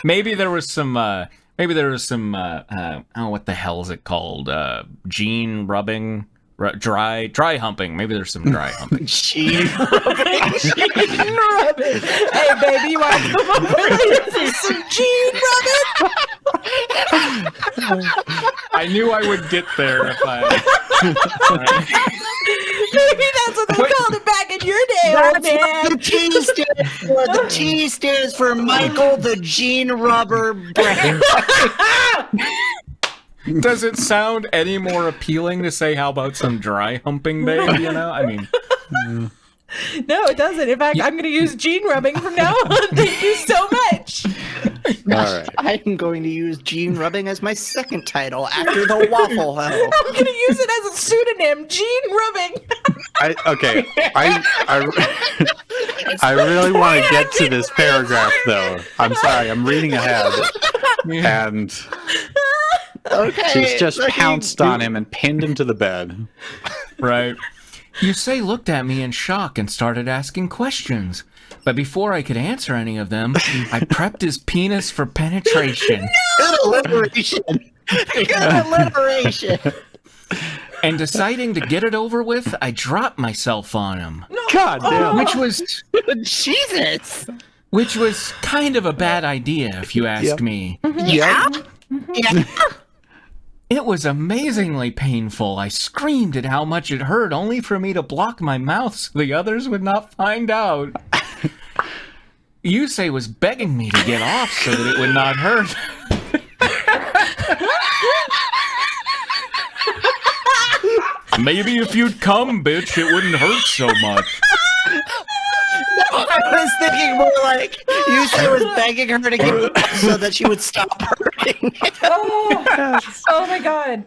Maybe there was some oh, what the hell is it called? Gene rubbing, dry humping. Maybe there's some dry humping. Gene rubbing. Hey, baby, you want to come over for some gene rubbing? I knew I would get there if I... Maybe that's what they called it back in your day, old man. The T stands for. The T stands for Michael the Gene Rubber Brand. Does it sound any more appealing to say, how about some dry humping, babe? You know, I mean... No, it doesn't. In fact, I'm going to use gene rubbing from now on. Thank you so much. All right. I'm going to use gene rubbing as my second title after the Waffle Hoe. I'm going to use it as a pseudonym, gene rubbing. I really want to get to this paragraph, though. I'm sorry, I'm reading ahead. And she's just pounced on him and pinned him to the bed. Right. Yusei looked at me in shock and started asking questions. But before I could answer any of them, I prepped his penis for penetration. Good alliteration. Good alliteration. And deciding to get it over with, I dropped myself on him. God damn. Which was... Jesus. Which was kind of a bad idea, if you ask me. Yeah. It was amazingly painful. I screamed at how much it hurt, only for me to block my mouth so the others would not find out. Yusei was begging me to get off so that it would not hurt. Maybe if you'd come, bitch, it wouldn't hurt so much. I was thinking more like Yusei was begging her to give up so that she would stop hurting. Oh my god.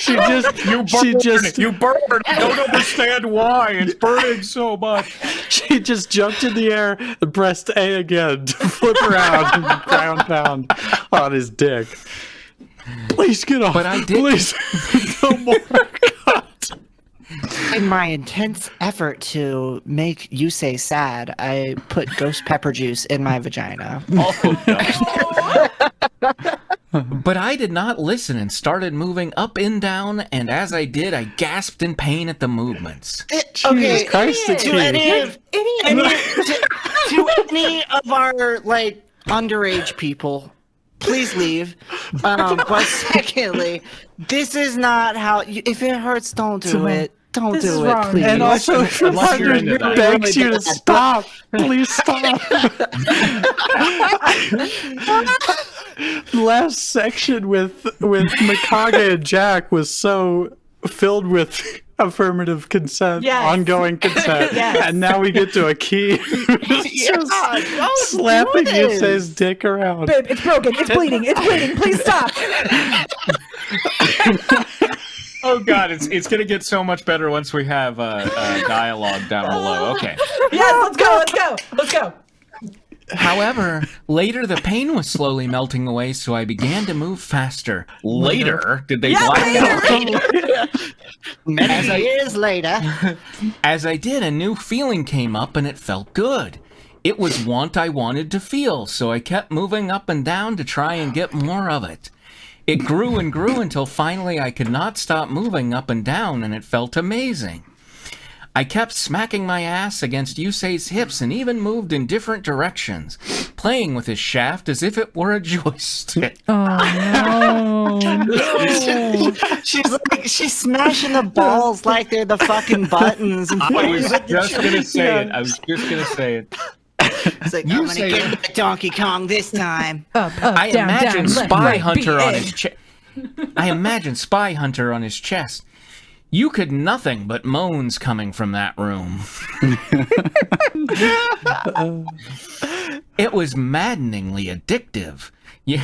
You burned. I don't understand why. It's burning so much. She just jumped in the air and pressed A again to flip around and ground pound on his dick. Please get off. But I did. Please. No more. God. In my intense effort to make Yusei sad, I put ghost pepper juice in my vagina. But I did not listen and started moving up and down, and as I did, I gasped in pain at the movements. Okay, Christ, to any of our like underage people, please leave. But secondly, this is not how. If it hurts, don't do it. Don't This do is it, wrong. please. And also, if your Unless you're partner into that. begs you to stop, please stop. Last section with Mikage and Jack was so filled with affirmative consent, Yes. ongoing consent, Yes. and now we get to a key who's just slapping Yusei's dick around. Babe, it's broken. It's bleeding. It's bleeding. Please stop. Oh god, it's gonna get so much better once we have dialogue down below. Okay. Yes, let's go. However, later the pain was slowly melting away, so I began to move faster. Later? Did they black out? Many years later. As I did, a new feeling came up and it felt good. It was what I wanted to feel, so I kept moving up and down to try and get more of it. It grew and grew until finally I could not stop moving up and down, and it felt amazing. I kept smacking my ass against Yusei's hips and even moved in different directions, playing with his shaft as if it were a joystick. Oh no. She's smashing the balls like they're the fucking buttons. And I was just gonna say it. It's like, I'm gonna get the Donkey Kong this time. I imagine Spy Hunter on his chest. I imagine Spy Hunter on his chest. You could nothing but moans coming from that room. It was maddeningly addictive. Yeah.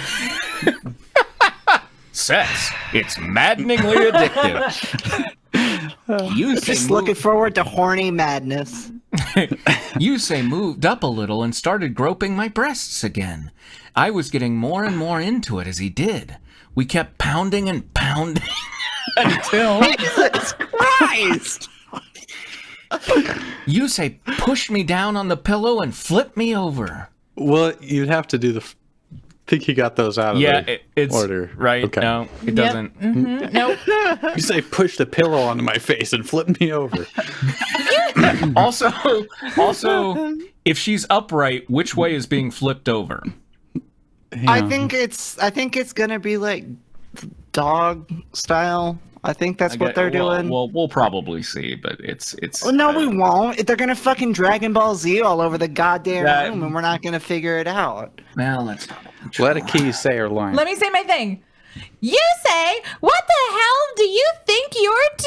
Sex. It's maddeningly addictive. Just looking forward to horny madness. Yusei moved up a little and started groping my breasts again. I was getting more and more into it as he did. We kept pounding and pounding until... Jesus Christ! Yusei pushed me down on the pillow and flipped me over. Well, you'd have to do the... think you got those out of it's order. Right? Okay. No, it doesn't. Mm-hmm. Nope. You say push the pillow onto my face and flip me over. Also, if she's upright, which way is being flipped over? Yeah. I think it's gonna be like dog style. I think that's what they're doing. Well, we'll probably see, but it's. Oh, no, we won't. They're gonna fucking Dragon Ball Z all over the goddamn room, and we're not gonna figure it out. Well, let's let a key say her line. Let me say my thing. You say, what the hell do you think you're doing?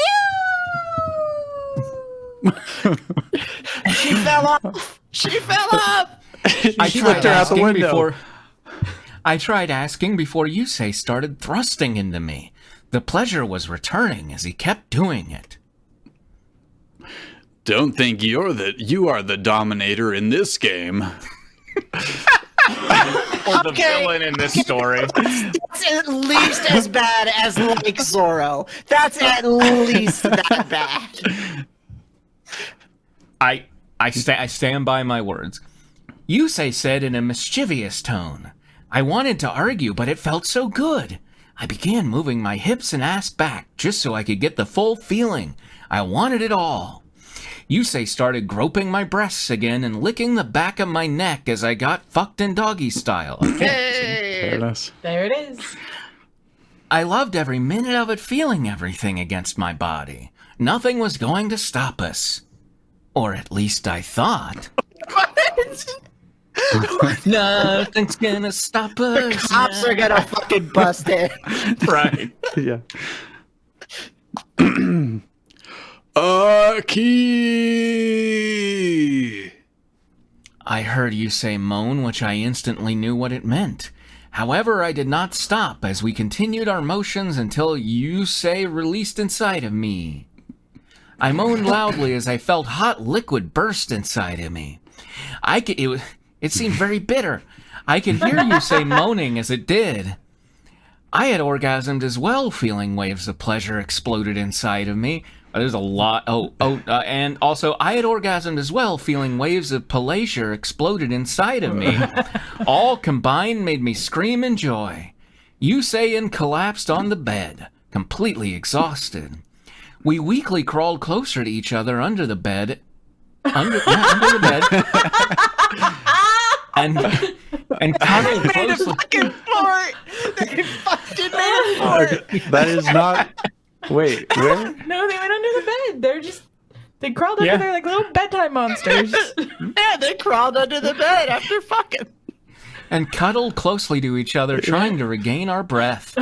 She fell off. She fell off. I tried asking before. I tried asking before Yusei started thrusting into me. The pleasure was returning as he kept doing it. Don't think you are the dominator in this game. Or the villain in this story. That's at least as bad as like Zorro. That's at least that bad. I stand by my words. Yusei said in a mischievous tone. I wanted to argue, but it felt so good. I began moving my hips and ass back just so I could get the full feeling. I wanted it all. Yusei started groping my breasts again and licking the back of my neck as I got fucked in doggy style. There it is. I loved every minute of it, feeling everything against my body. Nothing was going to stop us. Or at least I thought. Nothing's gonna stop us. The cops are gonna fucking bust it. Right. Yeah. Aki! I heard you say moan, which I instantly knew what it meant. However, I did not stop as we continued our motions until you say released inside of me. I moaned loudly as I felt hot liquid burst inside of me. It seemed very bitter. I could hear you say moaning as it did. I had orgasmed as well, feeling waves of pleasure exploded inside of me. There's a lot. And also, I had orgasmed as well, feeling waves of pleasure exploded inside of me. All combined made me scream in joy. Usain collapsed on the bed, completely exhausted. We weakly crawled closer to each other under the bed. Under the bed. and cuddled closely. That is not. Wait, where? No, they went under the bed. They crawled under there like little bedtime monsters. Yeah, they crawled under the bed after fucking. And cuddled closely to each other, trying to regain our breath.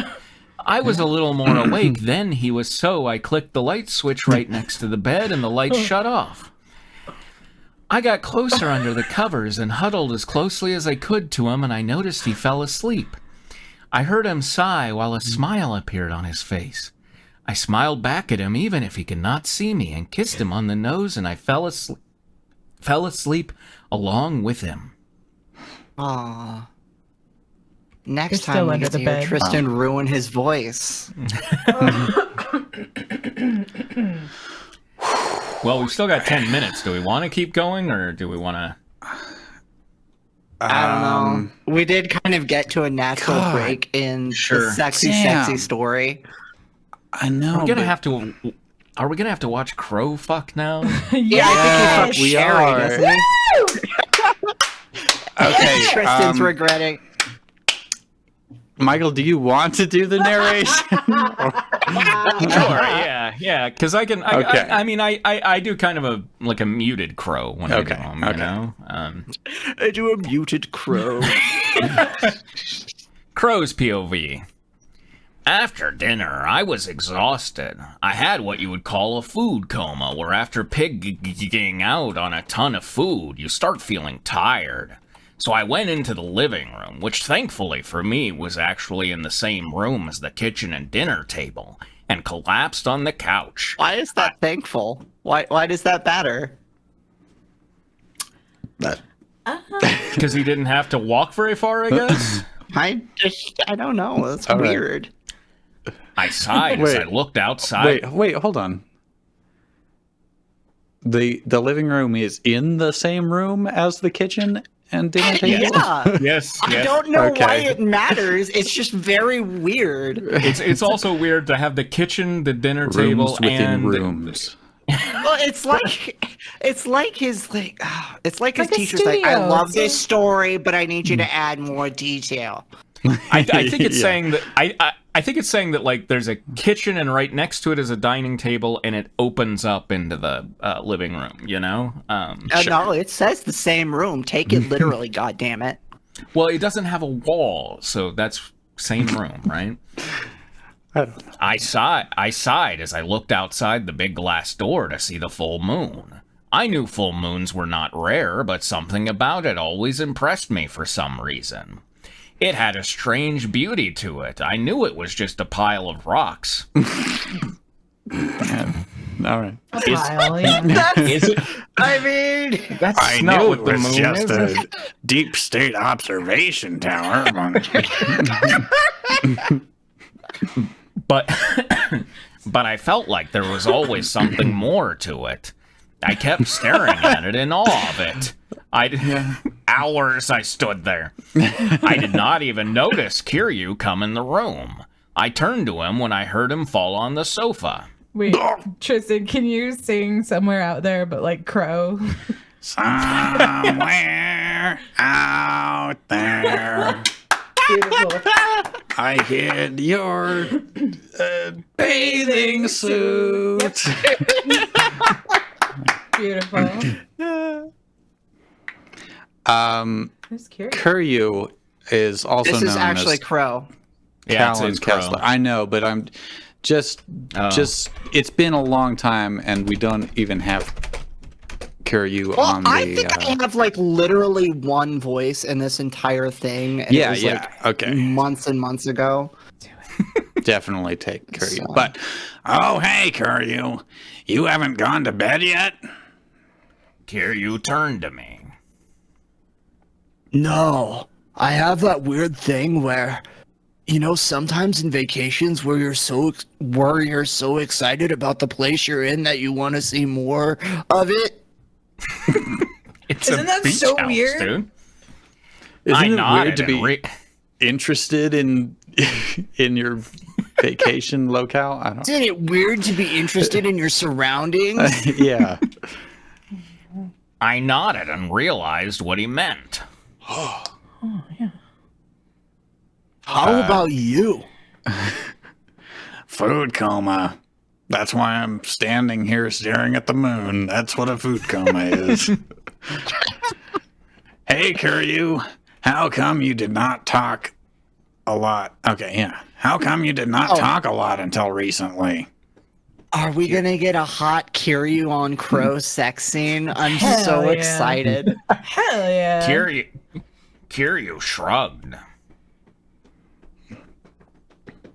I was a little more awake than he was, so I clicked the light switch right next to the bed and the light shut off. I got closer under the covers and huddled as closely as I could to him, and I noticed he fell asleep. I heard him sigh while a smile appeared on his face. I smiled back at him even if he could not see me and kissed him on the nose, and I fell asleep along with him. Aww. Next You're time still we under get to the hear bed. Tristan ruin his voice. Well, we've still got 10 minutes. Do we want to keep going, or do we want to... I don't know. We did kind of get to a natural break in the sexy story. I know. Are we gonna have to watch Crow fuck now? Yeah, I think he fucked Sherry, doesn't he? Okay. Tristan's regretting. Michael, do you want to do the narration? Sure, yeah, because I can. I do kind of a muted Crow when I do them, you know. I do a muted Crow. Crow's POV. After dinner, I was exhausted. I had what you would call a food coma, where after pigging out on a ton of food, you start feeling tired. So I went into the living room, which thankfully for me was actually in the same room as the kitchen and dinner table, and collapsed on the couch. Why is that thankful? Why does that matter? Because he didn't have to walk very far, I guess? I don't know. That's weird. I sighed as I looked outside. Wait, hold on. The living room is in the same room as the kitchen and dinner table? Yeah. Yes. I don't know why it matters. It's just very weird. It's also weird to have the kitchen, the dinner table, within and rooms. Well, it's like his teacher's studio. like, I love this story, but I need you to add more detail. I think it's saying that I think it's saying that like there's a kitchen and right next to it is a dining table and it opens up into the living room. You know? No, it says the same room. Take it literally. God damn it. Well, it doesn't have a wall, so that's same room, right? I sighed as I looked outside the big glass door to see the full moon. I knew full moons were not rare, but something about it always impressed me for some reason. It had a strange beauty to it. I knew it was just a pile of rocks. Yeah. All right. A pile, yeah. Is it? I mean, That's I not knew what it the was moon just is. a deep state observation tower. But I felt like there was always something more to it. I kept staring at it in awe of it. Hours I stood there. I did not even notice Kiryu come in the room. I turned to him when I heard him fall on the sofa. Wait, Tristan, can you sing Somewhere Out There, but like Crow? Somewhere out there. Beautiful. I hid your bathing suit. Beautiful. Who's curious? Kuryu is also this known is actually as Crow. Yeah, Callan it's Crow. Kessler. I know, but Just it's been a long time, and we don't even have Kiryu on the. I think I have like literally one voice in this entire thing. And it was, like, okay. Months and months ago. Definitely take Kiryu. So. But oh hey Kiryu, you haven't gone to bed yet? Kiryu turned to me. No, I have that weird thing where, you know, sometimes in vacations where you're so excited about the place you're in that you want to see more of it. Isn't that so weird? Dude. Isn't it weird to be interested in your vacation locale? I don't. Isn't it weird to be interested in your surroundings? Yeah. I nodded and realized what he meant. Oh yeah. How about you? Food coma. That's why I'm standing here staring at the moon. That's what a food coma is. Hey, Kiryu, how come you did not talk a lot? Okay, yeah. How come you did not talk a lot until recently? Are we gonna get a hot Kiryu on Crow sex scene? I'm so excited. Hell yeah. Kiryu shrugged.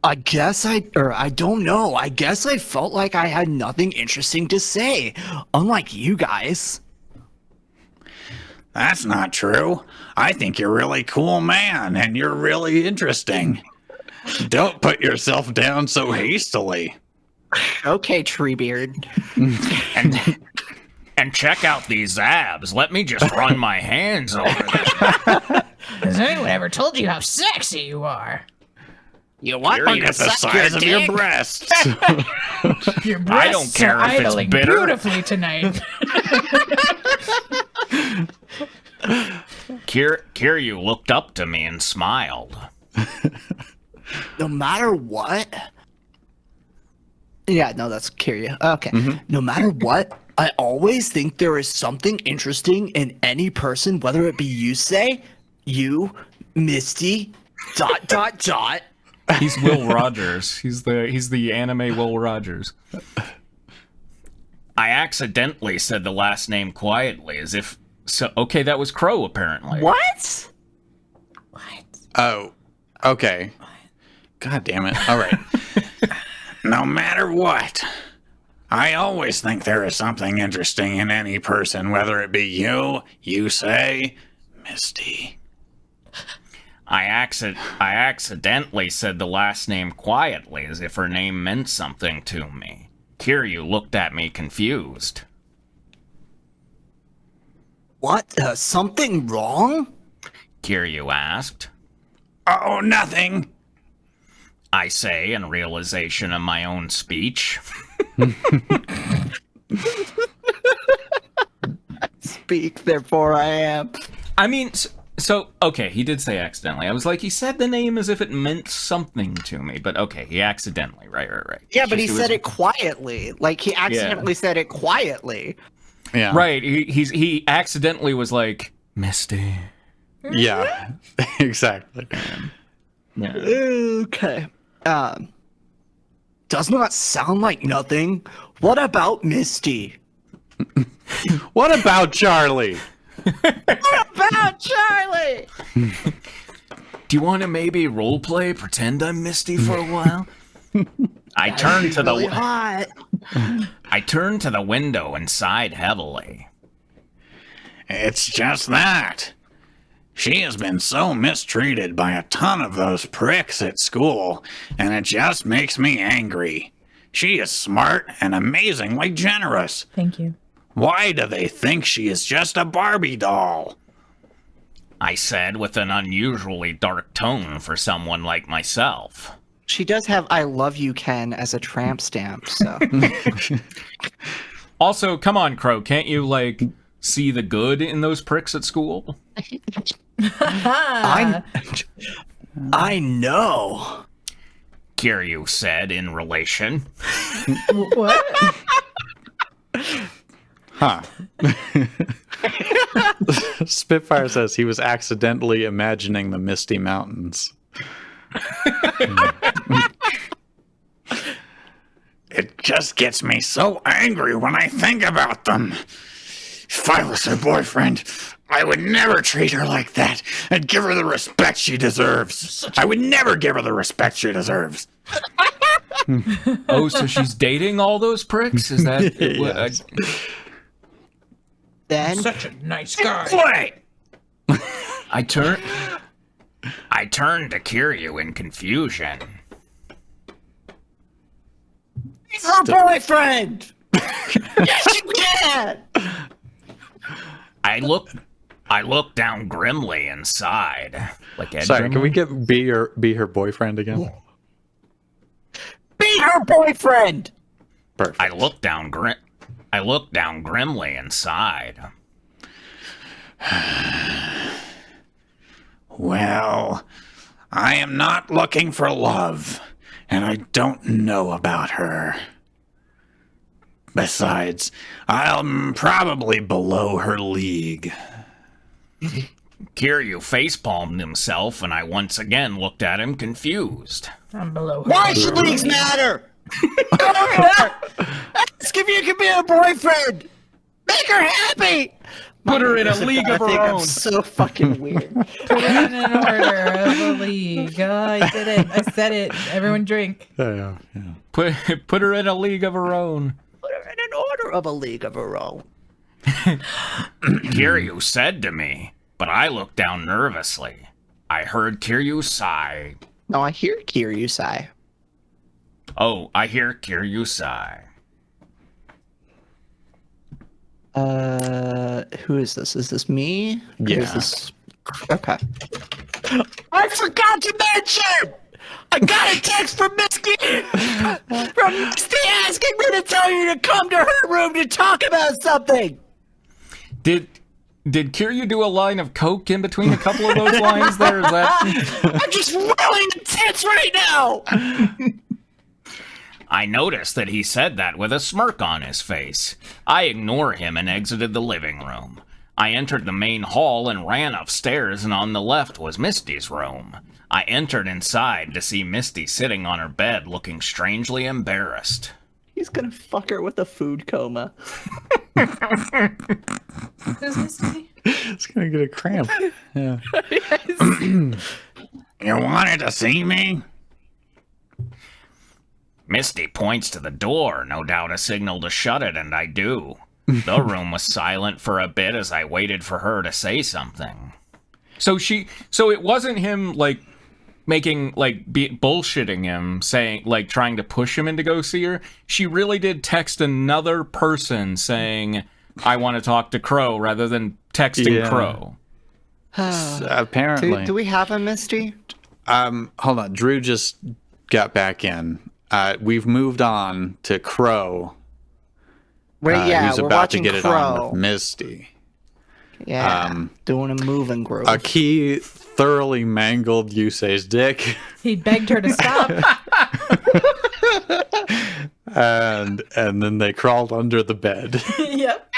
I don't know. I guess I felt like I had nothing interesting to say, unlike you guys. That's not true. I think you're a really cool man, and you're really interesting. Don't put yourself down so hastily. Okay, Treebeard. And check out these abs. Let me just run my hands over them. Has anyone ever told you how sexy you are? You want Look at the size of your breasts. Your breasts I don't care are if it's idling bitter. beautifully tonight. Kiryu looked up to me and smiled. No matter what. Yeah, no, that's Kiryu. Okay. No matter what, I always think there is something interesting in any person, whether it be you, Misty, ... He's Will Rogers. He's the anime Will Rogers. I accidentally said the last name quietly, as if okay, that was Crow apparently. What? Oh, okay. God damn it. All right. No matter what, I always think there is something interesting in any person, whether it be you say, Misty. I accidentally said the last name quietly, as if her name meant something to me. Kiryu looked at me confused. What? Something wrong? Kiryu asked. Oh, nothing. I say in realization of my own speech. Speak, therefore I am. I mean, so, okay, he did say accidentally. I was like, he said the name as if it meant something to me, but okay, he accidentally, right. Yeah, but he said it quietly. Like, he accidentally said it quietly. Yeah. Right, he accidentally was like, Misty. Yeah, exactly. Yeah. Okay. Does not sound like nothing. What about Misty? What about Charlie? What about Charlie? Do you want to maybe roleplay, pretend I'm Misty for a while? I turned to the window and sighed heavily. It's just that. She has been so mistreated by a ton of those pricks at school, and it just makes me angry. She is smart and amazingly generous. Thank you. Why do they think she is just a Barbie doll? I said with an unusually dark tone for someone like myself. She does have I love you, Ken, as a tramp stamp, so. Also, come on, Crow, can't you, see the good in those pricks at school? I know. Kiryu said in relation. What? Huh. Spitfire says he was accidentally imagining the Misty Mountains. It just gets me so angry when I think about them. If I was her boyfriend, I would never treat her like that and give her the respect she deserves. I would never give her the respect she deserves. Oh, so she's dating all those pricks? Is that... Yes. Then Such a nice guy. Wait! I turned to Kiryu in confusion. her boyfriend. Yes, you can. I looked down grimly inside. Like Ed Sorry, Grimley? can we be her boyfriend again? Be her boyfriend. Perfect. I looked down grimly inside. Well, I am not looking for love, and I don't know about her. Besides, I'm probably below her league. Kiryu facepalmed himself, and I once again looked at him confused. I'm below her. Why should leagues matter? Ask if you can be her boyfriend. Make her happy. Put her in a league of her own. I'm so fucking weird. Put it in an order of the league. I did it. I said it. Everyone drink. Yeah. Put her in a league of her own. Put her in an order of a league of her own. Kiryu said to me, but I looked down nervously. I heard Kiryu sigh. No, I hear Kiryu sigh. Oh, I hear Kiryu sigh. Who is this? Is this me? Yeah. Is this... Okay. I forgot to mention! I got a text from Misty! From Misty asking me to tell you to come to her room to talk about something! Did Kiryu do a line of coke in between a couple of those lines there? Is that... I'm just really intense right now! I noticed that he said that with a smirk on his face. I ignored him and exited the living room. I entered the main hall and ran upstairs, and on the left was Misty's room. I entered inside to see Misty sitting on her bed looking strangely embarrassed. He's gonna fuck her with a food coma. Who's Misty? It's gonna get a cramp. Yeah. You wanted to see me? Misty points to the door, no doubt a signal to shut it, and I do. The room was silent for a bit as I waited for her to say something. So it wasn't him, like, bullshitting him, saying, like, trying to push him in to go see her. She really did text another person saying, I want to talk to Crow, rather than texting Crow. Apparently. Do we have a Misty? Hold on. Drew just got back in. We've moved on to Crow. Who's we're about to watching get Crow. it on with Misty. Yeah, doing a move and growth. Aki thoroughly mangled Yusei's dick. He begged her to stop. and then they crawled under the bed. Yep.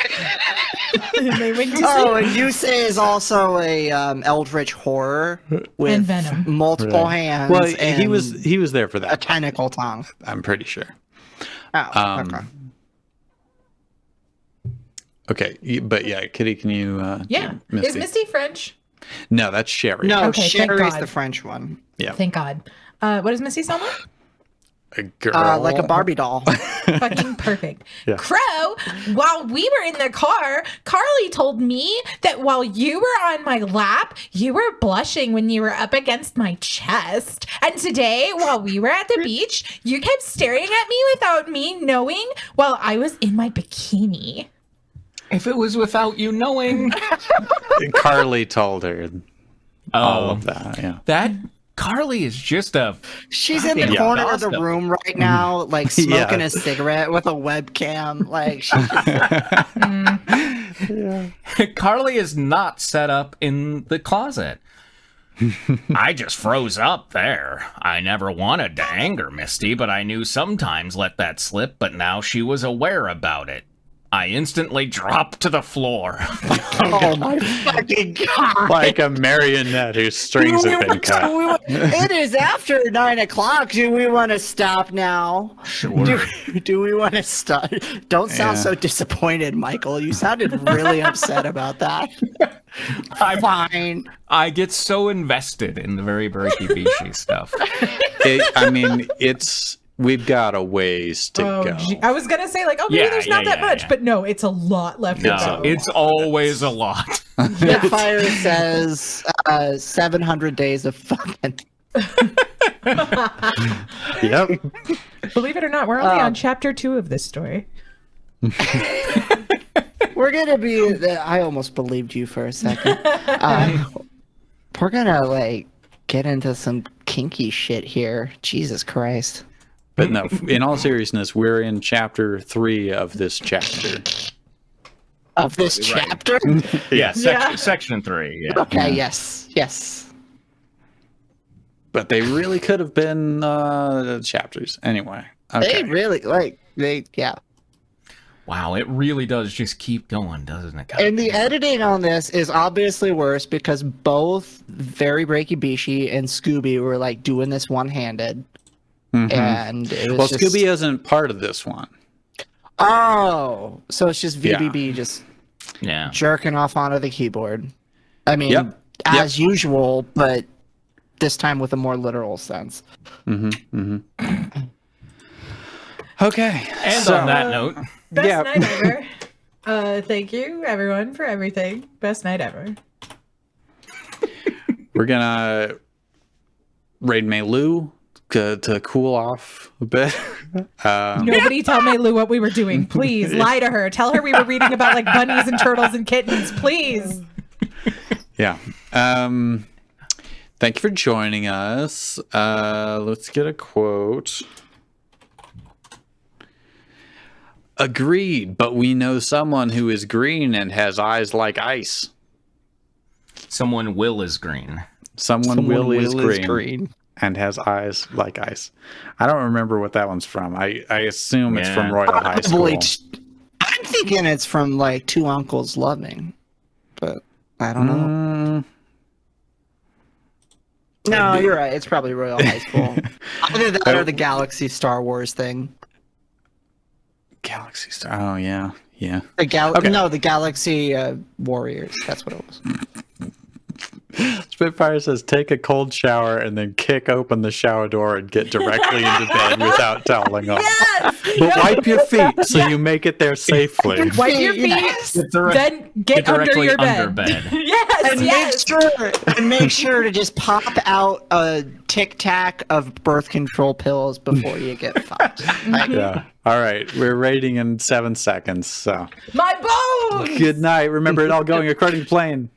And they went to and Yusei is also a eldritch horror with And venom. multiple hands. Well, and he was there for a that. tentacle tongue. I'm pretty sure. Oh, okay. Okay, but yeah, Kitty, can you? Yeah. Misty? Is Misty French? No, that's Sherry. No, Okay, thank Sherry's God. the French one. Yeah, Thank God. What does Misty sound like? a girl. Like a Barbie doll. Fucking perfect. Yeah. Crow, while we were in the car, Carly told me that while you were on my lap, you were blushing when you were up against my chest. And today, while we were at the beach, you kept staring at me without me knowing while I was in my bikini. If it was without you knowing. Carly told her all of that. Yeah. That Carly is just a... She's in the fucking corner of the gossip. room right now, like smoking Yeah. a cigarette with a webcam. Like, Carly is not set up in the closet. I just froze up there. I never wanted to anger Misty, but I knew sometimes let that slip, but now she was aware about it. I instantly drop to the floor. Oh my fucking god! Like a marionette whose strings have been cut. It is after 9 o'clock. Do we want to stop now? Sure. Do we want to stop? Don't sound so disappointed, Michael. You sounded really upset about that. Fine. I get so invested in the very Breaky Bishi stuff. We've got a ways to go. I was gonna say maybe there's not that much, but no, it's a lot left to go. It's always a lot. Fire says 700 days of fucking. Yep. Believe it or not, we're only on chapter 2 of this story. We're gonna be. I almost believed you for a second. We're gonna get into some kinky shit here. Jesus Christ. But no, in all seriousness, we're in chapter 3 of this chapter. Of this chapter? Yeah, section 3. Yeah. Okay, yes. But they really could have been chapters. Anyway. They Okay. really, Wow, it really does just keep going, doesn't it? And the editing on this is obviously worse because both Very Breaky Bishi and Scooby were doing this one-handed. Mm-hmm. And it was Scooby isn't part of this one. Oh, so it's just VBB just jerking off onto the keyboard. I mean, as usual, but this time with a more literal sense. Mm-hmm. Okay. And on that note, best night ever. Thank you, everyone, for everything. Best night ever. We're gonna raid Mei-Lu to cool off a bit. Nobody tell Mei-Lu what we were doing. Please lie to her. Tell her we were reading about bunnies and turtles and kittens. Please. Yeah. Thank you for joining us. Let's get a quote. Agreed, but we know someone who is green and has eyes like ice. Someone will is green. Someone will is green. And has eyes like ice. I don't remember what that one's from. I assume it's from Royal High School. I'm thinking it's from Two Uncles Loving, but I don't know. No, you're right. It's probably Royal High School. Either that or the Galaxy Star Wars thing. Galaxy Star. Oh yeah. The Galaxy Warriors. That's what it was. Spitfire says, take a cold shower and then kick open the shower door and get directly into bed without toweling off. Yes! But wipe your feet so you make it there safely. Wipe your feet, then get under your bed. Yes, and make sure to just pop out a Tic Tac of birth control pills before you get fucked. Yeah. All right. We're rating in 7 seconds. So. My bones! Good night. Remember it all going according to plan.